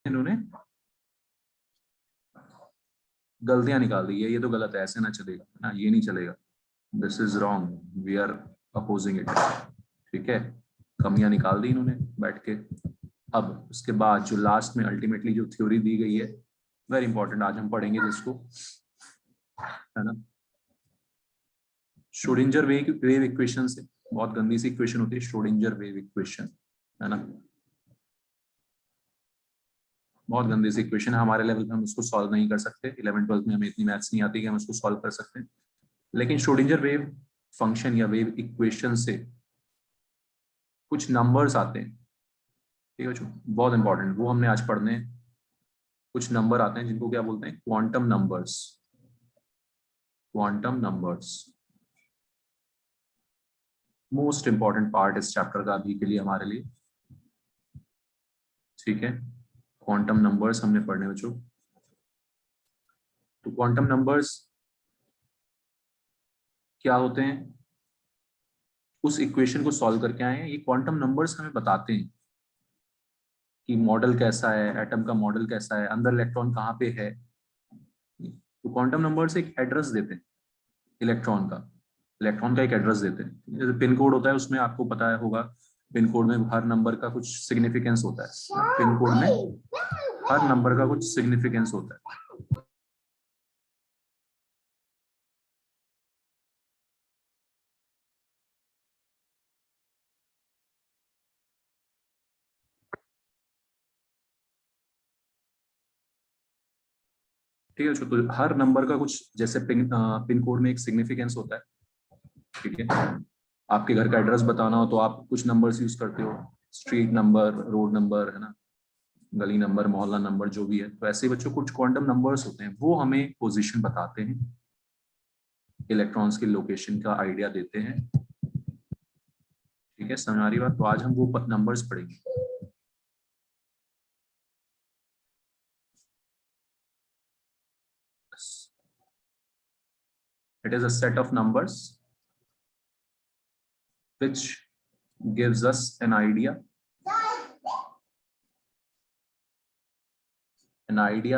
इन्होंने गलतियां निकाल दी है, ये तो गलत है, ऐसे ना चलेगा ना, ये नहीं चलेगा, this is wrong, we are opposing it. ठीक है, कमियां निकाल दी इन्होंने बैठ के। अब उसके बाद जो लास्ट में अल्टीमेटली जो थ्योरी दी गई है, वेरी इंपॉर्टेंट, आज हम पढ़ेंगे जिसको, है ना, श्रोडिंगर वेव इक्वेशन से। बहुत गंदी सी इक्वेशन होती है श्रोडिंगर वेव इक्वेशन, है ना, बहुत गंदी सी इक्वेशन है, हमारे लेवल पे हम उसको सॉल्व नहीं कर सकते, 11th 12th में हमें इतनी मैथ्स नहीं आती कि हम उसको सॉल्व कर सकते हैं। लेकिन श्रोडिंगर वेव फंक्शन या वेव इक्वेशन से कुछ नंबर्स आते हैं, ठीक है बच्चों, बहुत इंपॉर्टेंट, वो हमने आज पढ़ने हैं। कुछ नंबर आते हैं जिनको क्या बोलते हैं, quantum numbers. Quantum numbers most important part इस चैप्टर का अभी के लिए हमारे लिए, ठीक है। क्वांटम नंबर्स हमने पढ़ने बच्चों। तो क्वांटम नंबर्स क्या होते हैं, उस इक्वेशन को सॉल्व करके आए हैं। ये क्वांटम नंबर्स हमें बताते हैं कि मॉडल कैसा है, एटम का मॉडल कैसा है, अंदर इलेक्ट्रॉन कहाँ पे है। तो क्वांटम नंबर्स एक एड्रेस देते हैं इलेक्ट्रॉन का, इलेक्ट्रॉन का एक एड्रेस देते हैं। जैसे पिन कोड होता है, उसमें आपको पता है होगा, पिन कोड में हर नंबर का कुछ सिग्निफिकेंस होता है, पिन कोड में हर नंबर का कुछ सिग्निफिकेंस होता है। ठीक है, तो हर नंबर का कुछ, जैसे पिन कोड में एक सिग्निफिकेंस होता है, ठीक है। आपके घर का एड्रेस बताना हो तो आप कुछ नंबर्स यूज करते हो, स्ट्रीट नंबर, रोड नंबर, है ना, गली नंबर, मोहल्ला नंबर, जो भी है। तो ऐसे ही बच्चों कुछ क्वांटम नंबर्स होते हैं, वो हमें पोजीशन बताते हैं, इलेक्ट्रॉन्स की लोकेशन का आइडिया देते हैं। ठीक है, समझ आ रही बात। तो आज हम वो नंबर्स पढ़ेंगे। It is a set of numbers which gives us an idea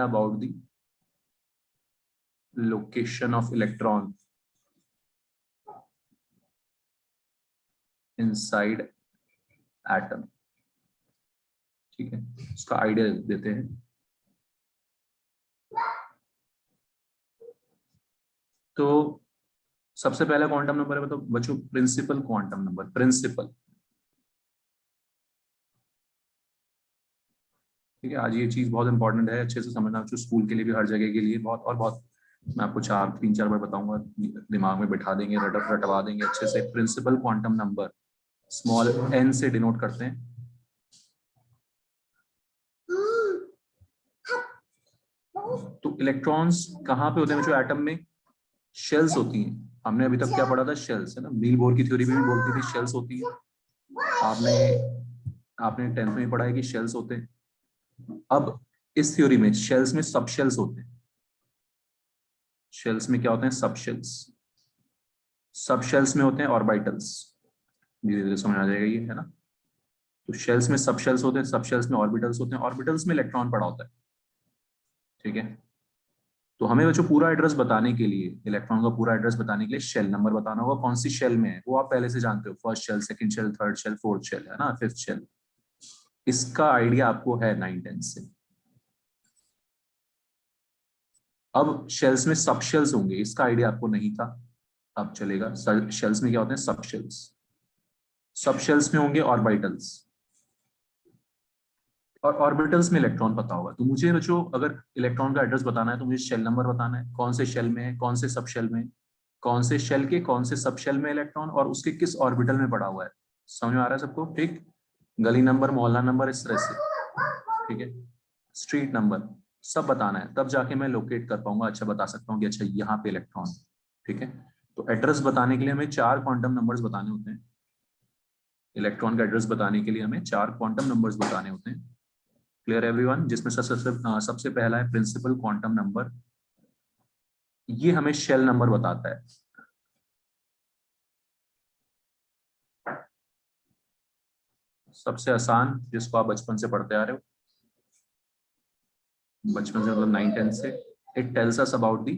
about the location of electron inside atom। ठीक है, उसका आइडिया देते हैं। तो सबसे पहला क्वांटम नंबर है, तो बच्चों प्रिंसिपल क्वांटम नंबर, प्रिंसिपल। ठीक है, आज ये चीज बहुत इंपॉर्टेंट है, अच्छे से समझना बच्चों, स्कूल के लिए भी, हर जगह के लिए बहुत, और बहुत मैं आपको 3-4 बार बताऊंगा, दिमाग में बैठा देंगे, रटवा देंगे अच्छे से। Principal quantum number small n से डिनोट करते हैं। तो इलेक्ट्रॉन्स कहाँ पे होते हैं बच्चों एटम में, शेल्स होती हैं। हमने अभी तक क्या पढ़ा था, शेल्स, है ना, नील बोर की थ्योरी में भी बोलती थी शेल्स होती है। आपने आपने 10th में पढ़ा है कि शेल्स होते हैं। अब इस थ्योरी में शेल्स में सब शेल्स होते हैं। शेल्स में क्या होते हैं, सब शेल्स। सब शेल्स में होते हैं ऑर्बिटल्स, धीरे धीरे समझ आ जाएगा ये, है ना। तो शेल्स में सब शेल्स होते हैं, सब शेल्स में ऑर्बिटल्स होते हैं, ऑर्बिटल्स में इलेक्ट्रॉन पड़ा होता है। ठीक है, तो हमें बच्चों पूरा एड्रेस बताने के लिए, इलेक्ट्रॉन का पूरा एड्रेस बताने के लिए शेल नंबर बताना होगा, कौन सी शेल में है, वो आप पहले से जानते हो, first shell, second shell, third shell, fourth shell, है ना, फिफ्थ शेल। इसका आइडिया आपको है 9-10 से। अब शेल्स में सब शेल्स होंगे, इसका आइडिया आपको नहीं था, अब चलेगा। शेल्स में क्या होते हैं, सब शेल्स। सब शेल्स में होंगे ऑर्बिटल्स, और ऑर्बिटल्स में इलेक्ट्रॉन पता होगा। तो मुझे बच्चों अगर इलेक्ट्रॉन का एड्रेस बताना है तो मुझे शेल नंबर बताना है, कौन से शेल में है, कौन से सब शेल में, कौन से शेल के कौन से सब शेल में इलेक्ट्रॉन, और उसके किस ऑर्बिटल में पड़ा हुआ है। समझ में आ रहा है सबको, ठीक। गली नंबर, मोहल्ला नंबर, इस तरह से, ठीक है, स्ट्रीट नंबर, सब बताना है, तब जाके मैं लोकेट कर पाऊंगा, अच्छा बता सकता हूँ कि अच्छा यहाँ पे इलेक्ट्रॉन। ठीक है, तो एड्रेस बताने के लिए हमें 4 क्वांटम नंबर्स बताने होते हैं। इलेक्ट्रॉन का एड्रेस बताने के लिए हमें 4 क्वांटम नंबर्स बताने होते हैं। क्लियर एवरीवन, जिसमें सबसे पहला है प्रिंसिपल क्वांटम नंबर। ये हमें शेल नंबर बताता है। सबसे आसान, जिसको आप बचपन से पढ़ते आ रहे हो, बचपन से मतलब 9-10 से, it tells us about the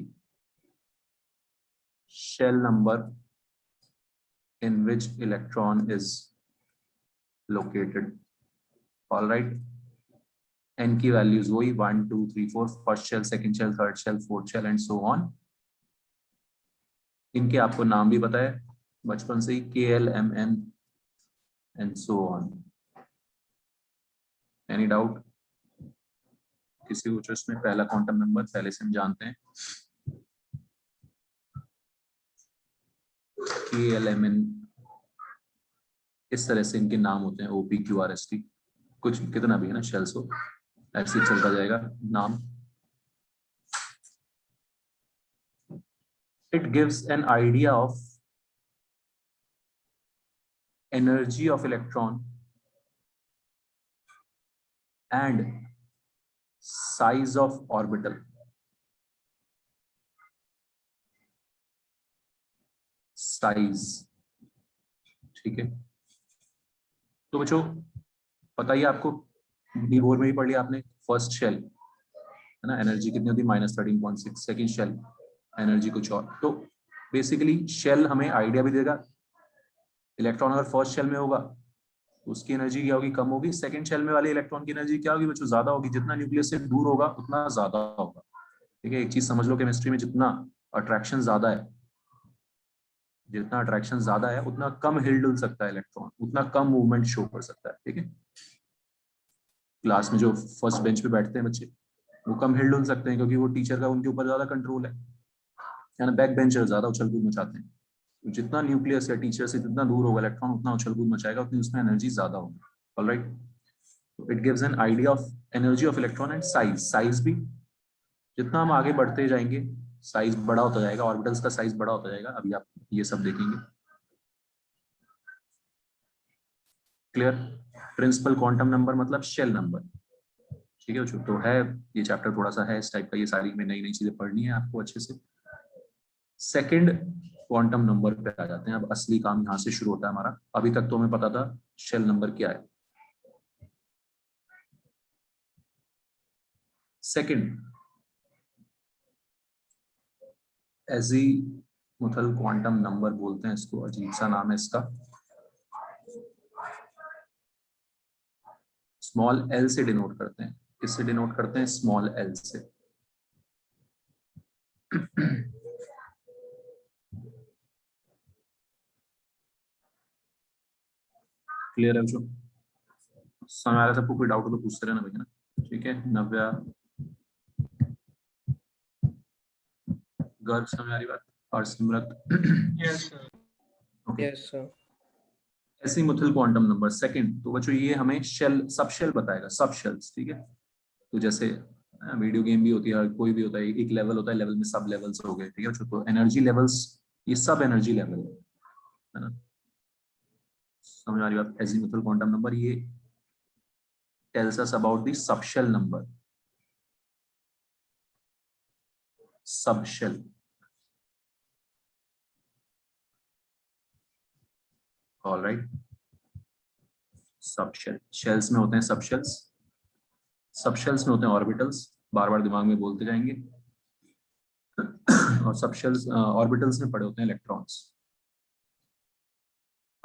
shell number in which electron is located. Alright, n की वैल्यूज वही 1 2 3 4, first shell, second shell, third shell, fourth shell and so on. इनके आपको नाम भी पता है बचपन से ही, KL, MN and so on. Any doubt किसी को? इसमें पहला क्वांटम नंबर पहले से हम जानते हैं, KL, MN, इस तरह से इनके नाम होते हैं, OPQRST, कुछ कितना भी है ना शेल्स हो, ऐसे ही चलता जाएगा नाम। It gives an idea of energy of electron and size of orbital. Size, ठीक है। तो बच्चों पता ही आपको, डी बोर्ड में भी पढ़ लिया आपने, फर्स्ट शेल है ना, एनर्जी कितनी होती है -13.6, सेकेंड शेल एनर्जी कुछ और। तो बेसिकली शेल हमें आइडिया भी देगा, इलेक्ट्रॉन अगर फर्स्ट शेल में होगा तो उसकी एनर्जी क्या होगी, कम होगी। सेकंड शेल में वाले इलेक्ट्रॉन की एनर्जी क्या होगी बच्चों, ज्यादा होगी। जितना न्यूक्लियस से दूर होगा उतना ज्यादा होगा, ठीक है। एक चीज समझ लो केमिस्ट्री में, जितना अट्रैक्शन ज्यादा है, जितना अट्रैक्शन ज्यादा है उतना कम हिल डुल सकता है इलेक्ट्रॉन, उतना कम मूवमेंट शो कर सकता है, ठीक है। क्लास में जो फर्स्ट बेंच पे बैठते हैं बच्चे, वो कम हिल डुल सकते हैं क्योंकि वो टीचर का उनके ऊपर ज्यादा कंट्रोल है ना। बैक बेंचर ज्यादा उछल कूद मचाते हैं। तो जितना न्यूक्लियस या टीचर से जितना दूर होगा इलेक्ट्रॉन, उतना उछल कूद मचाएगा, उतनी उसमें एनर्जी ज्यादा होगी। ऑलराइट, तो it gives an idea of energy of electron and size. Size भी जितना हम आगे बढ़ते जाएंगे साइज बड़ा होता जाएगा, ऑर्बिटल्स का साइज बड़ा होता जाएगा, अभी आप ये सब देखेंगे। क्लियर? प्रिंसिपल क्वांटम नंबर मतलब शेल नंबर, ठीक है। तो है ये चैप्टर थोड़ा सा है इस टाइप का, ये सारी में नई नई चीजें पढ़नी है आपको अच्छे से। सेकंड क्वांटम नंबर पे आ जाते हैं, अब असली काम यहाँ से शुरू होता है हमारा। अभी तक तो हमें पता था शेल नंबर क्या है। सेकंड, एजीमुथल क्वांटम नंबर बोलते हैं इसको, अजीब सा नाम है इसका। स्मॉल एल से डिनोट करते हैं, किससे डिनोट करते हैं, स्मॉल एल से। क्लियर है जो समझ आ रहा है सबको? कोई डाउट हो तो पूछते रहना भैया ना, ठीक है। नव्या, गर्व, समझ आ रही बात? और Simrat? Yes sir. Okay. Yes sir. Azimuthal quantum number second, तो बच्चों ये हमें शेल, सब शेल बताएगा, सब शेल्स, ठीक है। तो जैसे वीडियो गेम भी होती है, कोई भी होता है, एक लेवल होता है, लेवल में सब लेवल्स हो गए, ठीक है। तो एनर्जी लेवल्स, ये सब एनर्जी लेवल है ना। समझ आ रही बात? एजीमुथल क्वांटम नंबर ये tells us about the subshell number, subshell, all right। Subshell, shells में होते हैं सबशेल्स, सबशेल्स में होते हैं ऑर्बिटल्स, बार बार दिमाग में बोलते जाएंगे। और सबशेल्स ऑर्बिटल्स में पड़े होते हैं इलेक्ट्रॉन्स।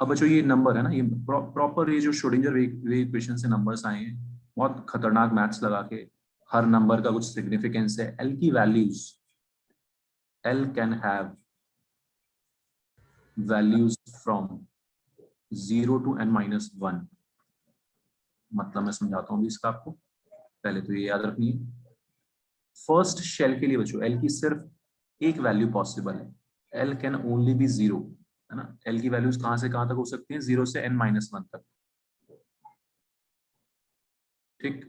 अब बच्चों ये नंबर है ना, ये प्रॉपर, ये जो श्रोडिंगर वेव इक्वेशन से नंबर्स आए हैं, बहुत खतरनाक मैथ्स लगा के, हर नंबर का कुछ सिग्निफिकेंस है। एल की values, L can have values from 0 to n-1। मतलब मैं समझाता हूँ इसका आपको, पहले तो ये याद रखनी है। फर्स्ट शेल के लिए बच्चों एल की सिर्फ एक वैल्यू पॉसिबल है, एल कैन ओनली बी 0, है ना। एल की वैल्यूज कहां से कहां तक हो सकती हैं, 0 से n-1 तक, ठीक।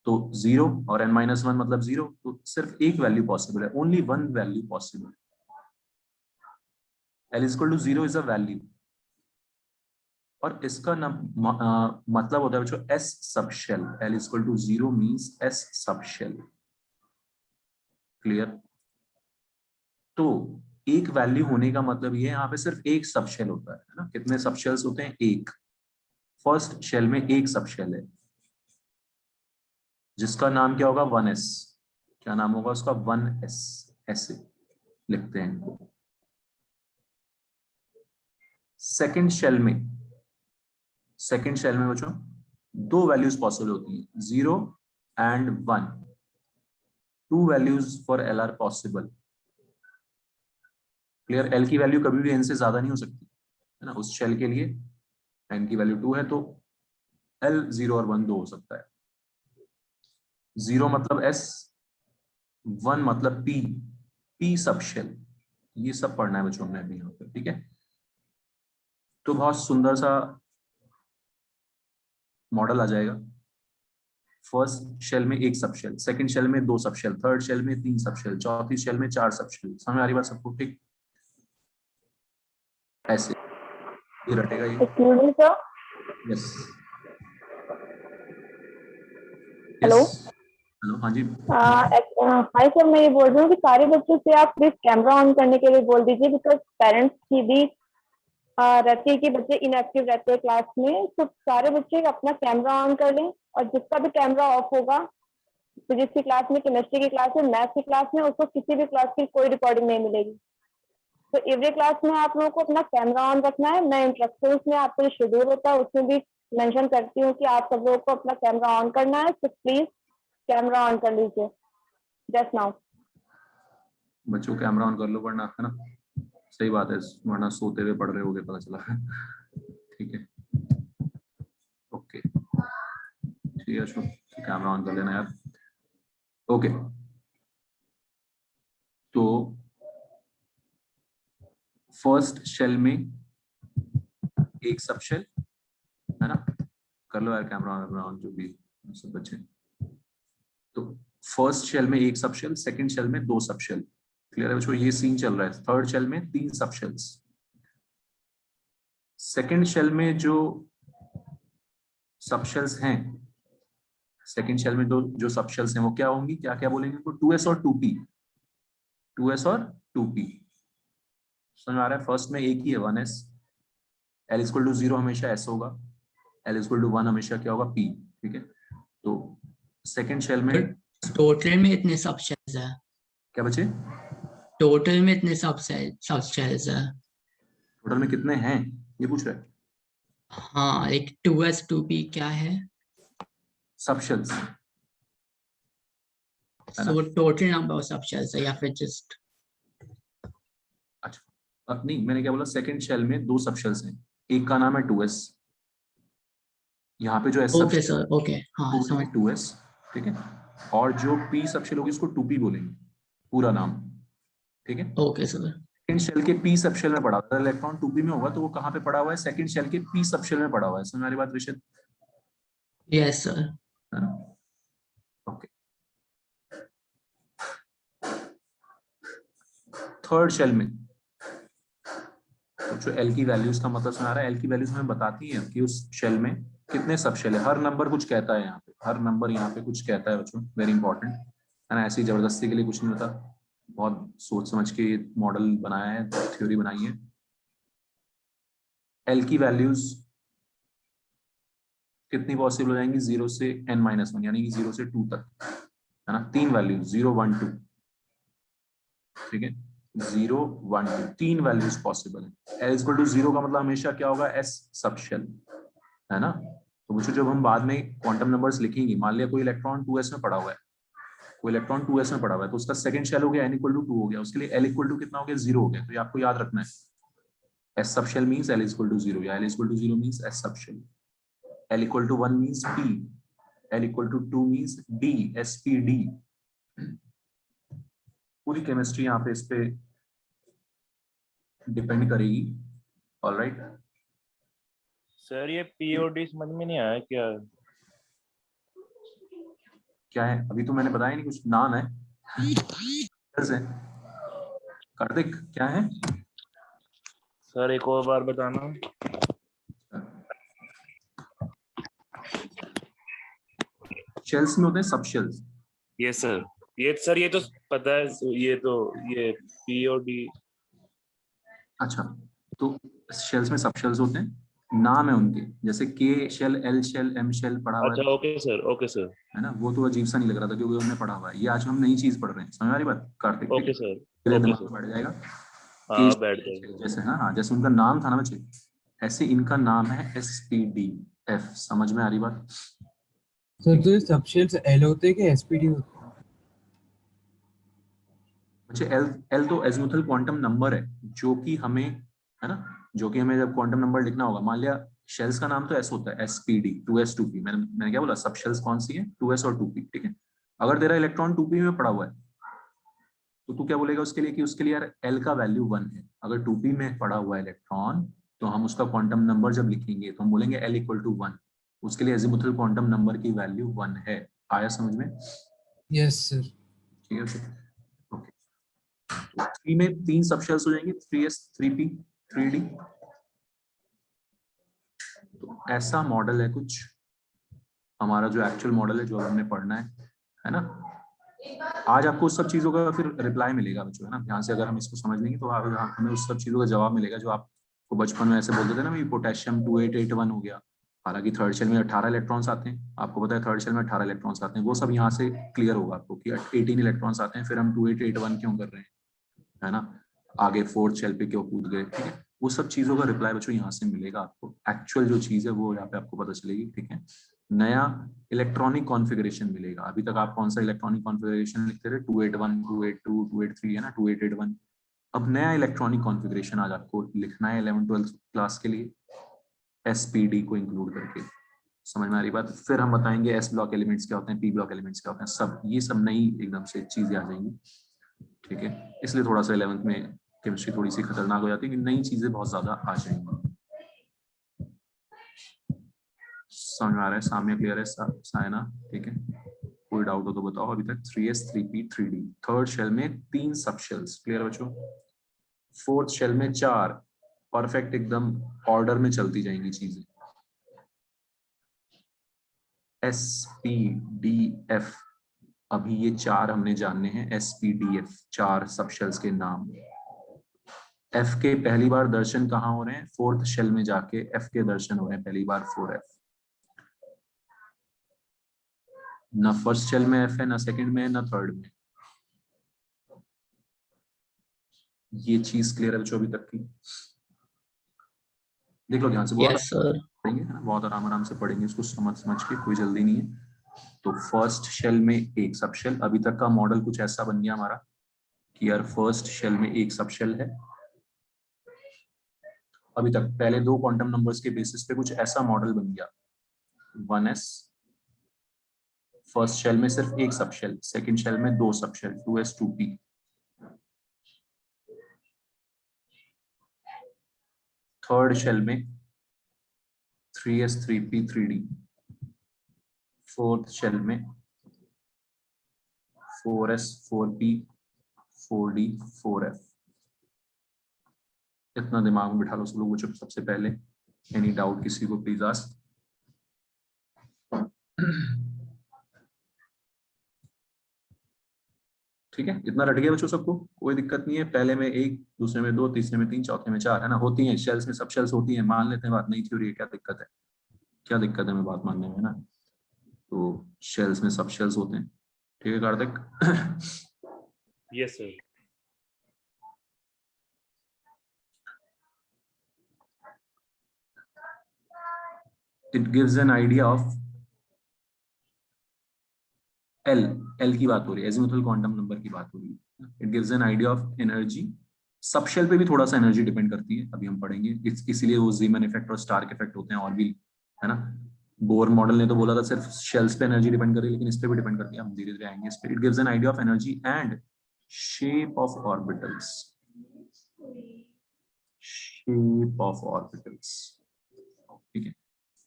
तो 0 और n-1 मतलब 0, तो सिर्फ एक वैल्यू पॉसिबल है, only one value possible. L is equal to 0 is a value, और इसका मतलब होता है बच्चों s sub shell. L is equal to 0 means s sub shell. Clear? तो एक वैल्यू होने का मतलब ये यहाँ पे सिर्फ एक सब शेल होता है ना। कितने सब शेल्स होते हैं, एक। फर्स्ट शेल में एक सब शेल है, जिसका नाम क्या होगा 1s, क्या नाम होगा उसका 1s, ऐसे लिखते हैं इनको। सेकंड शेल में बच्चों दो वैल्यूज पॉसिबल होती हैं, 0 and 1, to values for L R possible. Clear? L की वैल्यू कभी भी एन से ज्यादा नहीं हो सकती है ना, उस शेल के लिए एन की वैल्यू 2 है तो एल 0 और 1 दो हो सकता है। 0 मतलब एस, 1 मतलब पी सब शेल, ये सब पढ़ना है बच्चों हमने अभी यहाँ पे, ठीक है। तो बहुत सुंदर सा मॉडल आ जाएगा। फर्स्ट शेल में एक सब शेल, सेकंड शेल में 2 सब शेल, थर्ड शेल में 3 सब शेल, चौथी शेल में 4 सब शेल। समझ आ रही बात सबको? ठीक, ऐसे ये रटेगा ये। Yes hello. यस, हेलो, हाँ जी। हाय सर, मैं ये बोल रही हूँ कि सारे बच्चों से आप प्लीज कैमरा ऑन करने के लिए बोल दीजिए, बिकॉज पेरेंट्स की भी रहती है कि बच्चे इनएक्टिव रहते हैं क्लास में, तो सारे बच्चे अपना कैमरा ऑन कर लें। और जिसका भी कैमरा ऑफ होगा, तो जिसकी क्लास में केमिस्ट्री की क्लास है, मैथ्स की क्लास में, उसको किसी भी क्लास की कोई रिकॉर्डिंग नहीं मिलेगी। तो एवरी क्लास में आप लोगों को अपना कैमरा ऑन रखना है। मैं इंस्ट्रक्शंस में आपका जो शेड्यूल होता है उसमें भी मेंशन करती हूँ कि आप सब लोगों को अपना कैमरा ऑन करना है, तो प्लीज कैमरा ऑन कर लीजिए जस्ट नाउ। बच्चों कैमरा ऑन कर लो, वरना है ना, सही बात है, वरना सोते हुए पढ़ रहे होगे पता चला। ठीक है, ओके, ठीक है अशोक, कैमरा ऑन कर लेना यार। ओके, तो फर्स्ट शेल में एक सब शेल है ना, कर लो यार कैमरा ऑन जो भी सब बच्चे। तो फर्स्ट शेल में एक सब शेल, सेकंड शेल में 2 सब शेल। क्लियर है बच्चों? ये सीन चल रहा है। थर्ड शेल में 3 सब शेल्स। सेकंड शेल में जो सब शेल्स हैं, सेकंड शेल में दो जो सब शेल्स हैं वो क्या होंगी, क्या क्या बोलेंगे उनको? 2s और 2p, 2s और 2p। समझ आ रहा है? फर्स्ट में एक ही है 1s, l इक्वल टू 0 हमेशा s होगा, l इक्वल टू 1 हमेशा क्या होगा, p। ठीक है, तो सेकंड शेल में टोटल में इतने सब शेल्स है? क्या बचे? टोटल में इतने सब शेल्स है? टोटल में कितने हैं ये पूछ रहे हैं? हाँ, एक 2s 2p क्या है? सब shells. So total number of सब शेल्स है या फिर जस्ट? अच्छा, अब नहीं, मैंने क्या बोला, सेकंड शेल में 2 सब शेल्स हैं, एक का नाम है 2s, यहाँ पे जो s सब ओके सर, ओके, हाँ समझ। 2s, ठीक है, और जो p सब शेल होगी उसको 2p बोलेंगे, पूरा नाम। ठीक है, ओके सर। सेकंड शेल के p सब शेल में पड़ा हुआ है, इलेक्ट्रॉन 2p में होगा तो वो कहाँ पे पड़ा हुआ है? सेकंड शेल के p सब शेल में पड़ा हुआ है। समझ आ रही बात रिशद? Yes sir. है ना? ओके, थर्ड शेल में तो जो एल की वैल्यूज का मतलब सुना रहा है, एल की वैल्यूज हमें बताती हैं कि उस शेल में कितने सब शेल है। हर नंबर कुछ कहता है यहाँ पे, हर नंबर यहाँ पे कुछ कहता है बच्चों, वेरी इंपॉर्टेंट है ना। ऐसी जबरदस्ती के लिए कुछ नहीं होता, बहुत सोच समझ के मॉडल बनाया है, थ्योरी बनाई है। एल की वैल्यूज कितनी पॉसिबल हो जाएंगी? 0 से n-1, यानी कि 0 से 2 तक, है ना। 3 वैल्यूज, 0 1 2, ठीक है, 0 1 2, 3 वैल्यूज पॉसिबल है। एल इक्वल टू 0 का मतलब हमेशा क्या होगा? s सब शेल, है ना। तो मुझे जब हम बाद में क्वांटम नंबर्स लिखेंगे, मान लिया कोई इलेक्ट्रॉन 2s में पड़ा हुआ है, कोई इलेक्ट्रॉन 2s में पड़ा हुआ है, तो उसका सेकंड शेल हो गया n इक्वल टू 2 हो गया, उसके लिए l इक्वल टू कितना हो गया? 0 हो गया। तो ये आपको याद रखना है, s sub shell means l equal to 0, या l equal to 0 means s sub shell, l equal to 1 means p, l equal to 2 means d, spd। पूरी केमिस्ट्री यहाँ पे इस पे डिपेंड करेगी। ऑलराइट, सर ये पीओडी समझ में नहीं आया क्या? क्या है? अभी तो मैंने बताया नहीं, कुछ नाम है। कार्तिक क्या है? सर एक और बार बताना। शेल्स में होते हैं सब शेल्स। यस सर, ये तो पता है, ये पीओडी। अच्छा, तो शेल्स में सब शेल्स होते हैं, नाम है उनके, जैसे के shell, L shell, M shell पढ़ा हुआ अच्छा है, ओके सर है ना, वो तो अजीब सा नहीं लग रहा था क्योंकि हमने पढ़ा हुआ है। ये आज हम नई चीज पढ़ रहे हैं, समझ आ रही बात कार्तिक? ठीक ओके है, सर तेरे ओके दिमाग सर। में बैठ जाएगा। के हाँ बैठ शेल, जाएगा। जैसे हाँ हाँ, जैसे उनका नाम था ना बच्चे, ऐसे इनका नाम है SPD F। समझ में आ रही बात? सर तो ये सबशेल्स एल होते हैं कि एसपीडी होते हैं? बच्चे एल, एल तो एजिमुथल क्वांटम नंबर है, जो कि हमें, है ना, जो कि हमें जब क्वांटम नंबर लिखना होगा, मान लिया शेल्स का नाम तो एस होता है, SPD 2s 2p। मैंने क्या बोला, सब शेल्स कौन सी है, 2s और 2p, ठीक है। अगर तेरा इलेक्ट्रॉन 2p में पड़ा हुआ है तो तू क्या बोलेगा उसके लिए कि उसके लिए यार एल का वैल्यू 1 है। अगर 2p में पड़ा हुआ है इलेक्ट्रॉन तो हम उसका क्वांटम नंबर जब लिखेंगे तो हम बोलेंगे एल इक्वल टू 1। उसके लिए एजिमुथल क्वांटम नंबर की वैल्यू 1 है। आया समझ में? Yes sir. ठीक है ओके। तो 3 में 3 सबशेल्स हो जाएंगे, 3s 3p 3d। तो ऐसा मॉडल है कुछ हमारा, जो एक्चुअल मॉडल है जो हमने पढ़ना है ना। आज आपको उस सब चीजों का फिर रिप्लाई मिलेगा बच्चों, है ना, ध्यान से अगर हम इसको समझ लेंगे तो हमें उस सब चीजों का जवाब मिलेगा जो आपको बचपन में ऐसे बोलते थे ना, भाई पोटेशियम 2881 हो गया। हालांकि थर्ड शेल में 18 इलेक्ट्रॉन्स आते हैं, आपको पता है थर्ड शेल में 18 इलेक्ट्रॉन्स आते हैं, वो सब यहाँ से क्लियर होगा आपको कि 18 इलेक्ट्रॉन्स आते हैं, फिर हम 2881 क्यों कर रहे हैं, है ना, आगे फोर्थ शेल पे क्यों कूद गए, ठीक है। वो सब चीजों का रिप्लाई बच्चों यहाँ से मिलेगा आपको, एक्चुअल जो चीज है वो यहाँ पे आपको पता चलेगी, ठीक है। नया इलेक्ट्रॉनिक कॉन्फ़िगरेशन मिलेगा। अभी तक आप कौन सा इलेक्ट्रॉनिक कॉन्फ़िगरेशन लिखते थे, 281 282 283, है ना, 2881। अब नया इलेक्ट्रॉनिक कॉन्फ़िगरेशन आज आपको लिखना है 11th 12th क्लास के लिए, SPD को इंक्लूड करके। समझ में आ रही बात? फिर हम बताएंगे एस ब्लॉक एलिमेंट्स क्या होते हैं, पी ब्लॉक एलिमेंट्स क्या होते हैं, सब ये सब नई एकदम से चीजें आ जाएंगी, ठीक है। इसलिए थोड़ा सा 11th में केमिस्ट्री थोड़ी सी खतरनाक हो जाती है कि नई चीजें बहुत ज्यादा आ जाएंगी। समझ में आ रहा है? सामने क्लियर है सायना? ठीक है, कोई डाउट हो तो बताओ। अभी तक 3s 3p 3d। Third shell में 3 सब शेल्स, क्लियर बच्चों? फोर्थ शेल में 4। परफेक्ट एकदम ऑर्डर में चलती जाएंगी चीजें। SPDF, अभी ये 4 हमने जानने हैं, SPDF 4 सब शेल्स के नाम। F के पहली बार दर्शन कहाँ हो रहे हैं, फोर्थ शेल में जाके F के दर्शन हो रहे हैं पहली बार, 4f। ना फर्स्ट शेल में F है, ना सेकंड में है, ना थर्ड में। ये चीज क्लियर है बच्चों अभी तक की? देख लो ध्यान से, बहुत यस सर। पढ़ेंगे, है ना, बहुत आराम आराम से पढ़ेंगे इसको, समझ समझ के, कोई जल्दी नहीं है। तो फर्स्ट शेल में एक सब शेल, अभी तक का मॉडल कुछ ऐसा बन गया हमारा कि यार फर्स्ट शेल में एक सब शेल है। अभी तक पहले 2 क्वांटम नंबर्स के बेसिस पे कुछ ऐसा मॉडल बन गया, 1s। फर्स्ट शेल में सिर्फ एक सब शेल, सेकेंड शेल में 2 सब shell, 2s 2p। Third shell में 3s 3p 3d। Fourth shell में 4s 4p 4d 4f। इतना दिमाग में बिठा लो सब लोग बच्चों। सबसे पहले एनी डाउट किसी को प्लीज आस्क। ठीक है, इतना रट गया बच्चों सबको? कोई दिक्कत नहीं है? पहले में 1, दूसरे में 2, तीसरे में 3, चौथे में 4, है ना, होती हैं शेल्स में, सब शेल्स होती हैं, मान लेते हैं बात, नहीं थ्योरी है, क्या दिक्कत है? क्या दिक्कत है मैं बात मानने में, है ना। तो शेल्स में सब शेल्स होते हैं, ठीक है Kartik? Yes sir. It gives an idea of L. L की बात हो रही है, एजिमुथल क्वांटम नंबर की बात हो रही है। It gives an idea of energy. Subshell पे भी थोड़ा सा एनर्जी डिपेंड करती है, अभी हम पढ़ेंगे। इसीलिए वो जीमन इफेक्ट और स्टार्क इफेक्ट होते हैं, और भी, है ना। बोर मॉडल ने तो बोला था सिर्फ शेल्स पे एनर्जी डिपेंड कर रही है, लेकिन इस पे भी डिपेंड करती है, हम धीरे धीरे आएंगे इस पे। It gives an idea of energy and shape of orbitals. Shape of orbitals, ठीक है,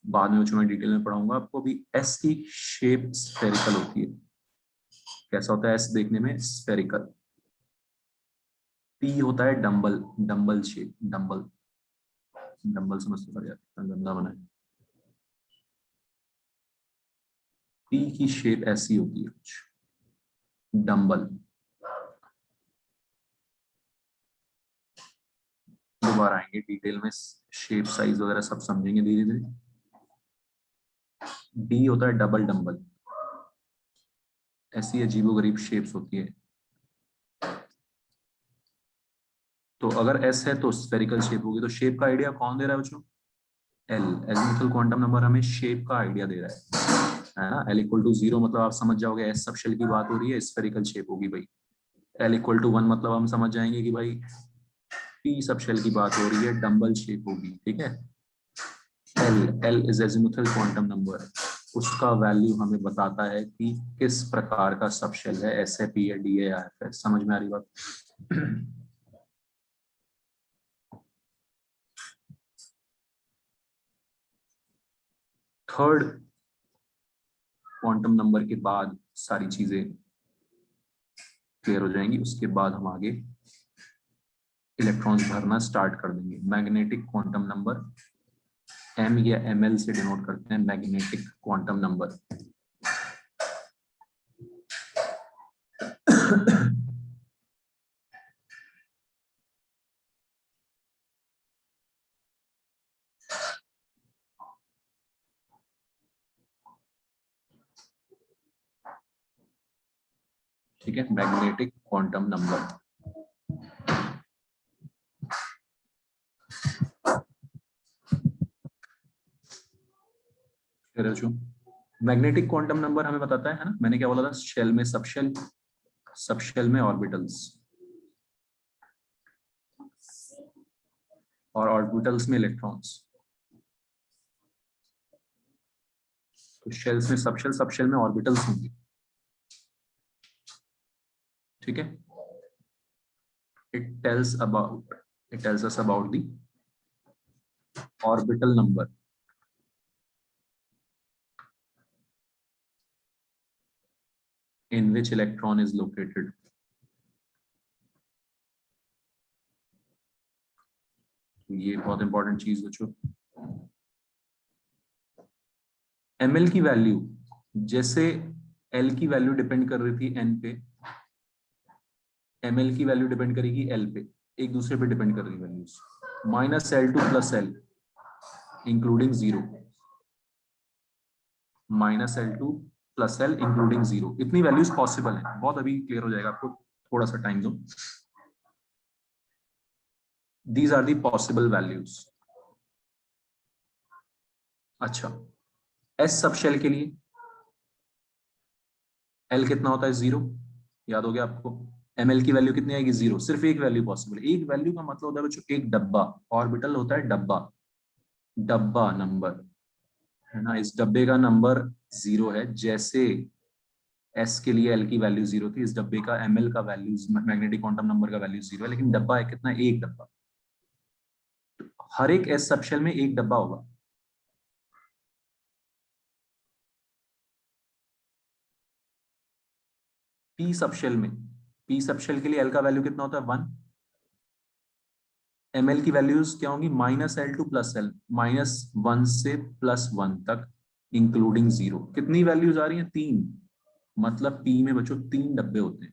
बाद में मैं डिटेल में पढ़ाऊंगा आपको। अभी एस की शेप स्फेरिकल होती है। कैसा होता है एस देखने में? स्फेरिकल। पी होता है dumbbell, dumbbell shape, dumbbell. Dumbbell समझते पड़ जाता है, गंदा बना है। पी की शेप ऐसी होती है कुछ, डंबल। बार आएंगे डिटेल में, शेप साइज वगैरह सब समझेंगे धीरे धीरे। डी होता है डबल डंबल, ऐसी अजीबोगरीब शेप्स होती है। तो अगर एस है तो स्फेरिकल शेप होगी। तो शेप का आइडिया कौन दे रहा है बच्चों? एल, एजीमुथल क्वांटम नंबर हमें शेप का आइडिया दे रहा है ना। एल इक्वल टू 0 मतलब आप समझ जाओगे एस सब शेल की बात हो रही है, स्फेरिकल शेप होगी भाई। एल इक्वल टू 1 मतलब हम समझ जाएंगे कि भाई पी सब शेल की बात हो रही है, डंबल शेप होगी, ठीक है। L is azimuthal quantum number, उसका वैल्यू हमें बताता है कि किस प्रकार का सब शेल है, एस है, पी है, डी है या एफ है। समझ में आ रही बात? थर्ड क्वांटम नंबर के बाद सारी चीजें क्लियर हो जाएंगी। उसके बाद हम आगे इलेक्ट्रॉन्स भरना स्टार्ट कर देंगे। मैग्नेटिक क्वांटम नंबर, एम या एमएल से डिनोट करते हैं मैग्नेटिक क्वांटम नंबर। ठीक है, magnetic quantum number. Magnetic quantum number हमें बताता है ना, मैंने क्या बोला था, शेल में सबशेल, सबशेल में ऑर्बिटल्स और ऑर्बिटल्स में इलेक्ट्रॉन्स। तो शेल्स में सबशेल, सबशेल में ऑर्बिटल्स होंगे, ठीक है। it tells us about the orbital number in which electron is located. ये बहुत इंपॉर्टेंट चीज बच्चों। ml की वैल्यू, जैसे l की वैल्यू डिपेंड कर रही थी n पे, ml की वैल्यू डिपेंड करेगी l पे, एक दूसरे पे डिपेंड कर रही values. -L2 + L including 0, -L2 + L including 0, इतनी वैल्यूज पॉसिबल है। बहुत अभी क्लियर हो जाएगा आपको, थोड़ा सा टाइम दो। These are the possible values. अच्छा, S सबशेल के लिए L कितना होता है? 0, याद हो गया आपको। ml की वैल्यू कितनी आएगी? 0। सिर्फ एक वैल्यू पॉसिबल है। एक वैल्यू का मतलब होता है बच्चों एक डब्बा, ऑर्बिटल होता है डब्बा, डब्बा नंबर है ना। इस डब्बे का नंबर 0 है, जैसे S के लिए L की वैल्यू 0 थी, इस डब्बे का ml का वैल्यू, मैग्नेटिक क्वांटम नंबर का वैल्यू 0 है, लेकिन डब्बा है कितना? एक डब्बा। हर एक S सबशेल में एक डब्बा होगा। P सबशेल में, P सबशेल के लिए L का वैल्यू कितना होता है? 1। ml की वैल्यूज क्या होंगी? -L2 + L, -1 से +1 तक इंक्लूडिंग 0। कितनी वैल्यूज आ रही हैं? 3। मतलब P में बच्चों 3 डब्बे होते हैं।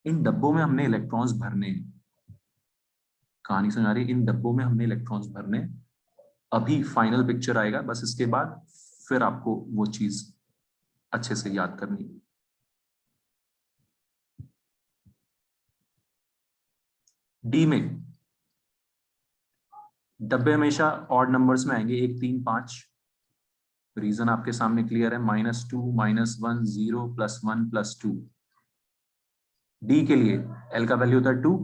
इन डब्बों में हमने इलेक्ट्रॉन्स भरने हैं। कहानी समझ आ रही है? इन डब्बों में हमने इलेक्ट्रॉन्स भरने। अभी फाइनल पिक्चर आएगा, बस इसके बाद फिर आपको वो चीज अच्छे से याद करनी है। डी में डब्बे हमेशा ऑड नंबर्स में आएंगे, 1 3 5। रीजन आपके सामने क्लियर है, -2 -1 0 +1 +2। डी के लिए एल का वैल्यू होता है 2,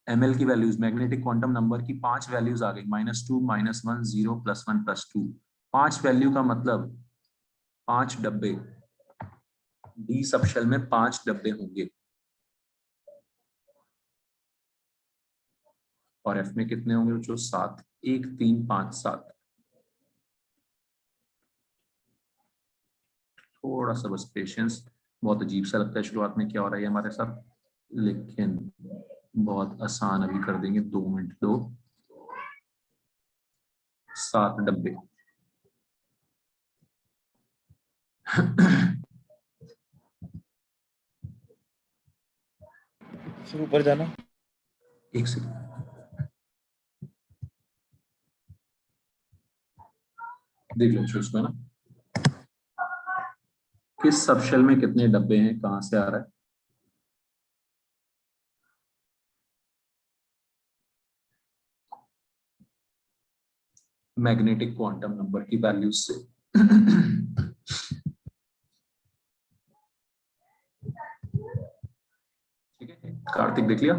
ml की वैल्यूज, मैग्नेटिक क्वांटम नंबर की 5 वैल्यूज आ गई, -2 -1 0 +1 +2। 5 वैल्यू का मतलब 5 डब्बे, डी सबशेल में 5 डब्बे होंगे। और एफ में कितने होंगे बच्चों? 7। 1 3 5 7। थोड़ा सा बस पेशेंस। बहुत अजीब सा लगता है शुरुआत में क्या हो रहा है हमारे साथ, लेकिन बहुत आसान अभी कर देंगे। 2 मिनट दो। 7 डब्बे। फिर ऊपर जाना। एक सेकंड। देख लो इसको, है ना, किस सब शेल में कितने डब्बे हैं, कहां से आ रहा है। मैग्नेटिक क्वांटम नंबर की वैल्यूज से। ठीक है, कार्तिक देख लिया।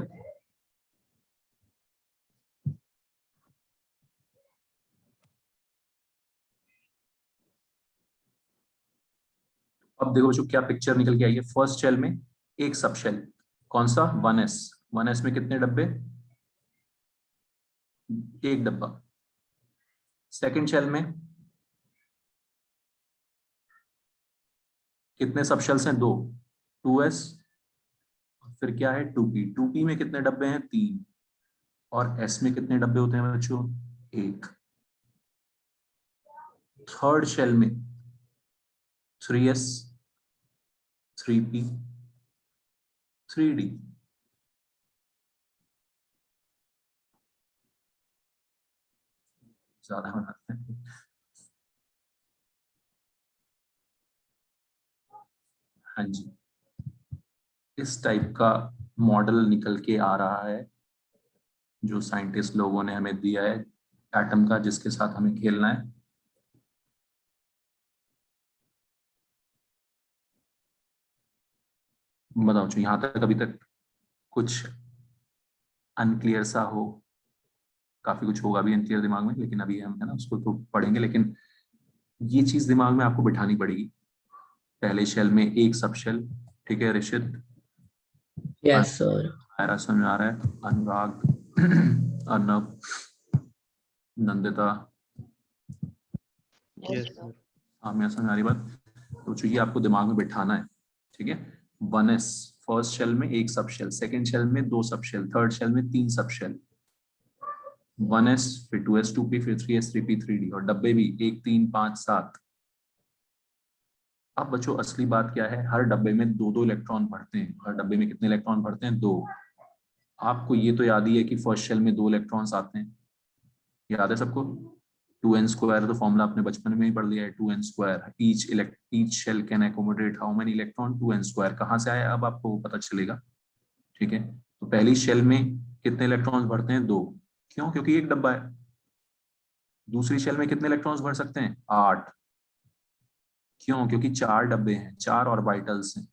अब देखो बच्चों क्या पिक्चर निकल के आई है। फर्स्ट शेल में एक सब शेल, कौन सा, 1s। 1s में कितने डब्बे, एक डब्बा। सेकंड शेल में कितने सब शेल्स हैं, दो, 2s। फिर क्या है, 2p। 2p में कितने डब्बे हैं, 3। और s में कितने डब्बे होते हैं बच्चों, 1। थर्ड शेल में 3s, 3p, 3d। ज्यादा बनाते हैं। हाँ जी, इस टाइप का मॉडल निकल के आ रहा है जो साइंटिस्ट लोगों ने हमें दिया है एटम का, जिसके साथ हमें खेलना है। बताओ जो यहाँ तक अभी तक कुछ अनक्लियर सा हो, काफी कुछ होगा भी अनक्लियर दिमाग में, लेकिन अभी हम, है ना, उसको तो पढ़ेंगे। लेकिन ये चीज दिमाग में आपको बिठानी पड़ेगी। पहले शेल में एक सब शेल, ठीक है ऋषित, यस सर। आयरा समझ आ रहा है, अनुराग, अर्नब, नंदिता, आमिया समझ आ रही बात। तो चाहिए आपको दिमाग में बिठाना है, ठीक है। 1s फर्स्ट शेल में एक सब शेल, सेकेंड शेल में दो सब शेल, थर्ड शेल में 3 सब शेल। 1s, फिर 2s, 2p, फिर 3s, 3p, 3d। और डब्बे भी 1, 3, 5, 7। अब बच्चों असली बात क्या है, हर डब्बे में दो दो इलेक्ट्रॉन भरते हैं। हर डब्बे में कितने इलेक्ट्रॉन भरते हैं, 2। आपको ये तो याद ही है कि फर्स्ट शेल में 2 इलेक्ट्रॉन्स आते हैं, याद है सबको। 2n स्क्वायर तो फॉर्मूला आपने बचपन में ही पढ़ लिया है, 2n square. Each shell can accommodate how many electron, 2n square. कहाँ से आया अब आपको पता चलेगा, ठीक है। तो पहली शेल में कितने इलेक्ट्रॉन्स भरते हैं, 2। क्यों, क्योंकि एक डब्बा है। दूसरी शेल में कितने इलेक्ट्रॉन्स भर सकते हैं, 8। क्यों, क्योंकि 4 डब्बे हैं, 4 ऑर्बिटल्स हैं।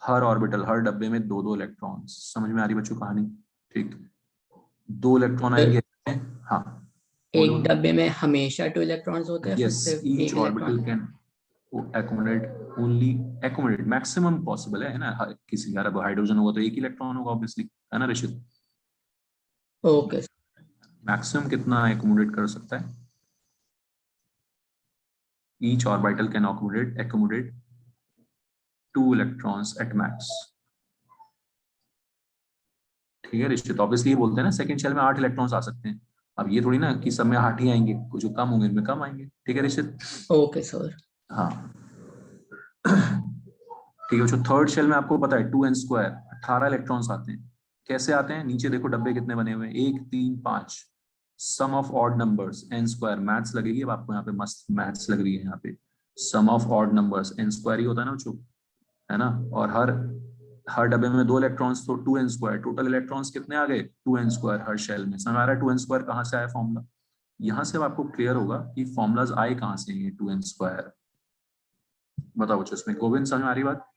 हर ऑर्बिटल, हर डब्बे में दो दो इलेक्ट्रॉन्स। समझ में आ रही बच्चों कहानी, ठीक। 2 इलेक्ट्रॉन आएंगे, हाँ बोलो एक डब्बे में हमेशा 2 इलेक्ट्रॉन्स होते हैं, फिर यस, सिर्फ ईच एक orbital electron. Can accommodate only, accommodate maximum possible है ना। किसी का हाइड्रोजन होगा तो एक इलेक्ट्रॉन होगा ऑब्वियसली, है ना ऋषित। ओके। मैक्सिमम कितना accommodate कर सकता है, each orbital can accommodate 2 electrons at max। ठीक है ऋषित, ऑब्वियसली ये बोलते हैं ना सेकंड शेल में 8 इलेक्ट्रॉन्स आ सकते हैं। अब ये थोड़ी ना कि सब में 8 ही आएंगे, कुछ जो कम होंगे इनमें कम आएंगे, ठीक है ऋषित। Okay sir. हाँ ठीक है। जो थर्ड शेल में आपको पता है 2n स्क्वायर, 18 इलेक्ट्रॉन्स आते हैं। कैसे आते हैं, नीचे देखो डब्बे कितने बने हुए हैं, 1, 3, 5। Sum of odd numbers n square, maths लगेगी अब आपको यहाँ पे, मस्त मैथ्स लग रही है यहाँ पे। Sum of odd numbers n square ही होता है ना बच्चों, है ना। और हर हर डब्बे में 2 इलेक्ट्रॉन्स, तो 2n स्क्वायर। टोटल इलेक्ट्रॉन्स कितने आ गए, 2n स्क्वायर हर शेल में। समझ आ रहा है 2n स्क्वायर कहाँ से आया फॉर्मूला। यहाँ से अब आपको क्लियर होगा कि फॉर्मूलाज आए कहाँ से, ये 2n स्क्वायर। बताओ बच्चों इसमें गोविंद समझ आ रही बात।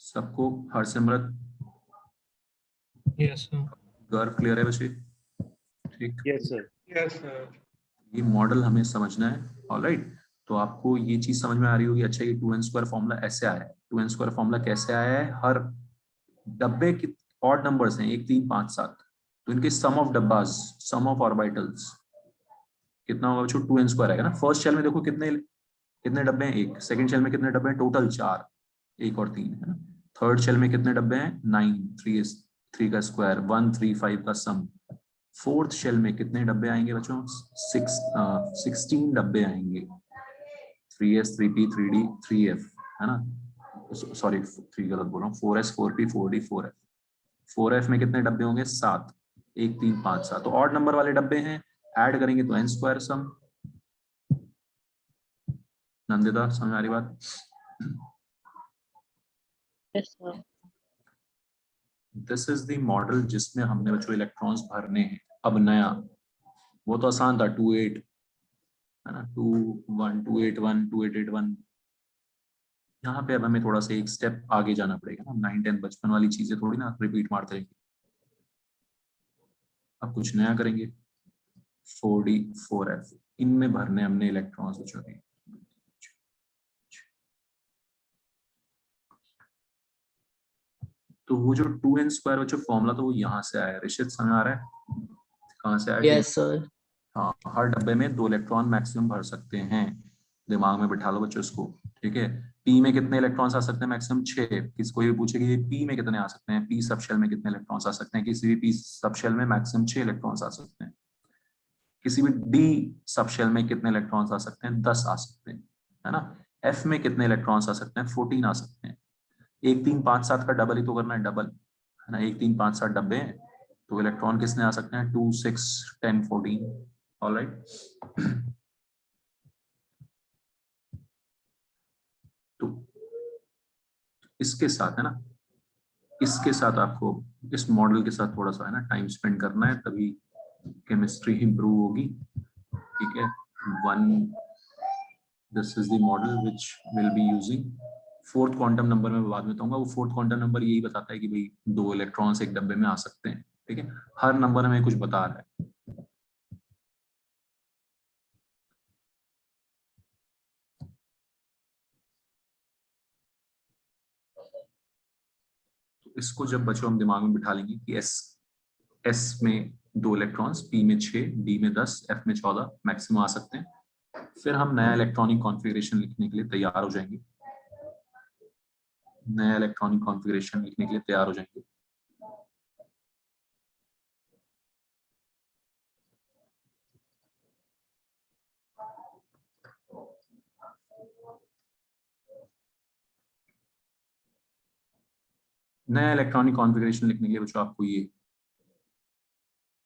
सबको, हरसिमरत, यस सर। गर्व क्लियर है बच्चे, ठीक। Yes sir. Yes sir. ये मॉडल हमें समझना है, ऑलराइट। तो आपको ये चीज समझ में आ रही होगी, अच्छा ये 2n स्क्वायर फॉर्मूला ऐसे आया है। 2n स्क्वायर फॉर्मूला कैसे आया है, हर डब्बे की ऑड नंबर्स हैं, 1, 3, 5, 7। तो इनके सम of dabbas, some of orbitals कितना होगा बच्चों, 2n स्क्वायर आएगा ना। फर्स्ट शेल में देखो कितने कितने डब्बे हैं, 1। सेकंड शेल में कितने डब्बे हैं, टोटल 4, 1 और 3, है ना। थर्ड शेल में कितने डब्बे हैं, 9, 3 का स्क्वायर, 1, 3, 5 का सम। फोर्थ शेल में कितने डब्बे आएंगे बच्चों, 16 डब्बे आएंगे। 3s, 3p, 3d, 3f, है ना। सॉरी 3 गलत बोल रहा हूँ, 4s, 4p, 4d, 4f। 4f में कितने डब्बे होंगे, 7। 1 3 5 7, तो ऑड नंबर वाले डब्बे हैं, ऐड करेंगे तो n स्क्वायर सम। नंदिता समझ आ रही बात? Yes, sir. This is the model जिसमें हमने बच्चों इलेक्ट्रॉन्स भरने हैं। अब नया, वो तो आसान था 2 8 है ना, 2 1 2 8 1 2 8 8 1। यहाँ पे अब हमें थोड़ा सा एक स्टेप आगे जाना पड़ेगा ना, 9 10 बचपन वाली चीजें थोड़ी ना रिपीट मारते रहेंगे। अब कुछ नया करेंगे, 4D 4F, इनमें भरने हमने इलेक्ट्रॉन्स बच्चों के। तो वो जो 2n स्क्वायर बच्चों फॉर्मूला, तो वो यहाँ से आया। ऋषित समझ आ रहा है कहाँ से आया? Yes sir. हाँ, हर डब्बे में 2 इलेक्ट्रॉन मैक्सिमम भर सकते हैं। दिमाग में बिठा लो बच्चों इसको, ठीक है। पी में कितने इलेक्ट्रॉन्स आ सकते हैं? मैक्सिमम 6। किसी कोई भी पूछे कि पी में कितने आ सकते हैं, पी सब शेल में कितने इलेक्ट्रॉन्स आ सकते हैं? किसी भी पी सब शेल में मैक्सिमम 6 इलेक्ट्रॉन्स आ सकते हैं। किसी भी डी सब शेल में कितने इलेक्ट्रॉन्स आ सकते हैं? 10 आ सकते हैं, है ना। एफ में कितने इलेक्ट्रॉन्स आ सकते हैं? 14 आ सकते हैं। 1 3 5 7 का डबल ही तो करना है, डबल, है ना। 1 3 5 7 डब्बे हैं, तो इलेक्ट्रॉन किसने आ सकते हैं? 2 6 10 14। ऑलराइट। तो इसके साथ, है ना, इसके साथ आपको इस मॉडल के साथ थोड़ा सा, है ना, टाइम स्पेंड करना है, तभी केमिस्ट्री इंप्रूव होगी, ठीक है। This is the model which will be using. Fourth quantum number में बाद में बताऊंगा। वो फोर्थ क्वांटम नंबर यही बताता है कि भाई 2 इलेक्ट्रॉन्स एक डब्बे में आ सकते हैं, ठीक है। हर नंबर हमें कुछ बता रहा है। तो इसको जब बच्चों हम दिमाग में बिठा लेंगे कि एस में 2 इलेक्ट्रॉन्स, पी में 6, डी में 10, एफ में 14 मैक्सिमम आ सकते हैं, फिर हम नया इलेक्ट्रॉनिक कॉन्फ़िगरेशन लिखने के लिए तैयार हो जाएंगे। नया इलेक्ट्रॉनिक कॉन्फ़िगरेशन लिखने के लिए तैयार हो जाएंगे। नया इलेक्ट्रॉनिक कॉन्फ़िगरेशन लिखने के लिए बच्चों आपको ये,